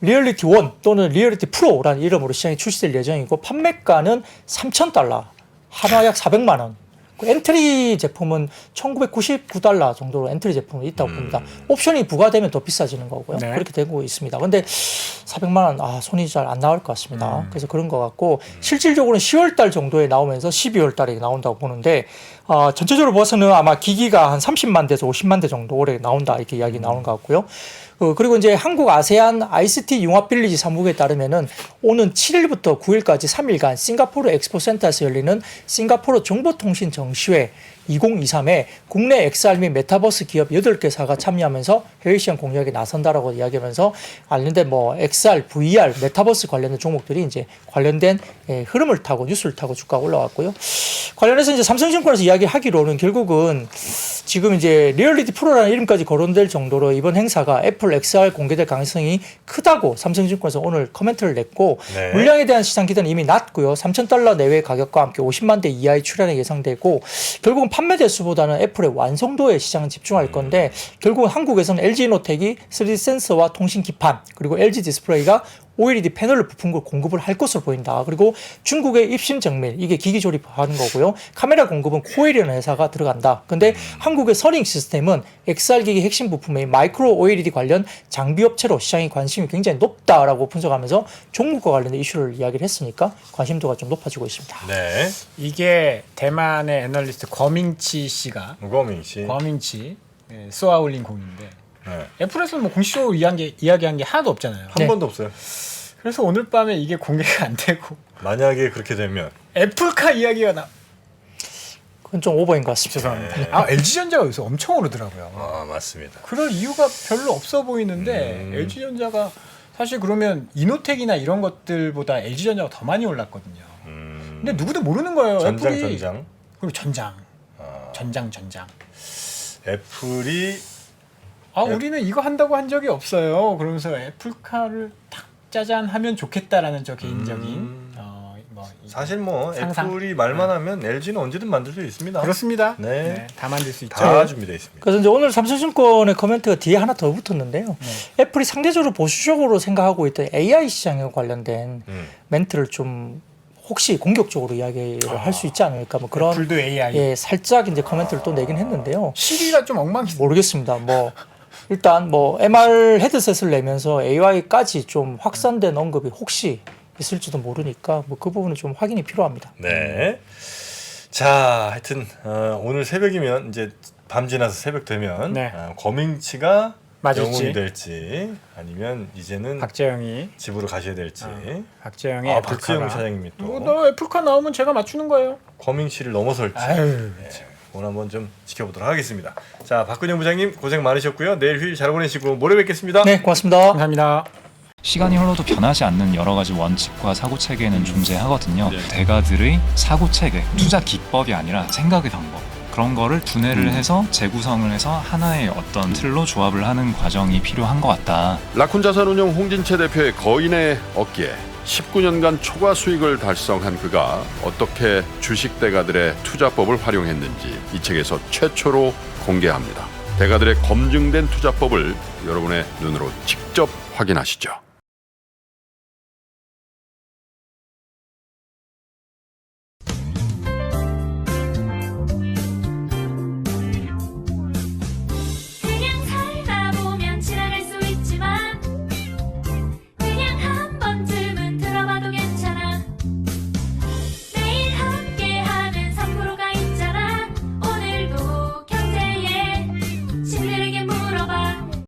리얼리티 1 또는 리얼리티 프로라는 이름으로 시장에 출시될 예정이고 판매가는 $3,000 하나 약 400만 원. 그 엔트리 제품은 $1,999 정도로 엔트리 제품이 있다고 봅니다. 옵션이 부과되면 더 비싸지는 거고요. 네. 그렇게 되고 있습니다. 근데 400만 원, 손이 잘 안 나올 것 같습니다. 그래서 그런 것 같고, 실질적으로는 10월 달 정도에 나오면서 12월 달에 나온다고 보는데, 전체적으로 봐서는 아마 기기가 한 30만 대에서 50만 대 정도 올해 나온다, 이렇게 이야기 나오는 것 같고요. 그리고 이제 한국 아세안 ICT 융합 빌리지 사무국에 따르면은 오는 7일부터 9일까지 3일간 싱가포르 엑스포센터에서 열리는 싱가포르 정보통신 정시회 2023에 국내 XR 및 메타버스 기업 8개사가 참여하면서 해외 시장 공략에 나선다라고 이야기하면서 관련된 뭐 XR, VR, 메타버스 관련된 종목들이 이제 관련된 흐름을 타고 뉴스를 타고 주가가 올라왔고요. 관련해서 이제 삼성증권에서 이야기하기로는 결국은 지금 이제 리얼리티 프로라는 이름까지 거론될 정도로 이번 행사가 애플 XR 공개될 가능성이 크다고 삼성증권에서 오늘 코멘트를 냈고 네. 물량에 대한 시장 기대는 이미 낮고요. $3,000 내외 가격과 함께 50만 대 이하의 출현이 예상되고 결국은 판매 대수보다는 애플의 완성도에 시장은 집중할 건데 결국은 한국에서는 LG노텍이 3D 센서와 통신 기판 그리고 LG 디스플레이가 OLED 패널을 부품 공급을 할 것으로 보인다. 그리고 중국의 입심 정밀 이게 기기 조립하는 거고요. 카메라 공급은 코엘이라는 회사가 들어간다. 근데 한국의 서링 시스템은 XR 기기 핵심 부품의 마이크로 OLED 관련 장비 업체로 시장의 관심이 굉장히 높다라고 분석하면서 종목과 관련된 이슈를 이야기를 했으니까 관심도가 좀 높아지고 있습니다. 네. 이게 대만의 애널리스트 거밍치 씨가 우거밍 씨. 거밍치 쏘아 올린 공인데 네. 애플에서는 뭐 공식적으로 이야기한 게 하나도 없잖아요. 한 번도 없어요. 그래서 오늘 밤에 이게 공개가 안 되고 만약에 그렇게 되면 애플카 이야기가 그건 좀 오버인 것 같습니다. 죄송합니다. LG전자가 요새 엄청 오르더라고요. 맞습니다. 그럴 이유가 별로 없어 보이는데 LG전자가 사실 그러면 이노텍이나 이런 것들보다 LG전자가 더 많이 올랐거든요. 근데 누구도 모르는 거예요. 애플이 그리고 전장. 애플이 우리는 이거 한다고 한 적이 없어요. 그러면서 애플카를 탁 짜잔 하면 좋겠다라는 저 개인적인 사실 뭐 상상. 애플이 말만 하면 LG는 언제든 만들 수 있습니다. 그렇습니다. 네. 다 만들 수 있죠. 다 준비되어 있습니다. 그래서 이제 오늘 삼성증권의 코멘트가 뒤에 하나 더 붙었는데요. 애플이 상대적으로 보수적으로 생각하고 있던 AI 시장에 관련된 멘트를 좀 혹시 공격적으로 이야기를 할 수 있지 않을까 뭐 그런 불도 AI. 예, 살짝 이제 코멘트를 또 내긴 했는데요. 시리가 좀 엉망이. 모르겠습니다. 뭐 일단 뭐 MR 헤드셋을 내면서 AI까지 좀 확산된 언급이 혹시 있을지도 모르니까 뭐 그 부분은 좀 확인이 필요합니다. 네. 자, 하여튼 오늘 새벽이면 이제 밤 지나서 새벽 되면 네. 거밍치가 맞을지. 영웅이 될지 아니면 이제는 박재영이. 집으로 가셔야 될지. 박재영의 박재영 애플카가. 사장님이 또 너 애플카 나오면 제가 맞추는 거예요. 거밍치를 넘어설지. 아유. 오늘 한번 좀 지켜보도록 하겠습니다. 자, 박근영 부장님 고생 많으셨고요. 내일 휴일 잘 보내시고 모레 뵙겠습니다. 네, 고맙습니다. 감사합니다. 시간이 흘러도 변하지 않는 여러 가지 원칙과 사고 체계는 존재하거든요. 대가들의 사고 체계, 투자 기법이 아니라 생각의 방법. 그런 거를 분해를 해서 재구성을 해서 하나의 어떤 틀로 조합을 하는 과정이 필요한 것 같다. 라쿤 자산운용 홍진채 대표의 거인의 어깨에 19년간 초과 수익을 달성한 그가 어떻게 주식 대가들의 투자법을 활용했는지 이 책에서 최초로 공개합니다. 대가들의 검증된 투자법을 여러분의 눈으로 직접 확인하시죠.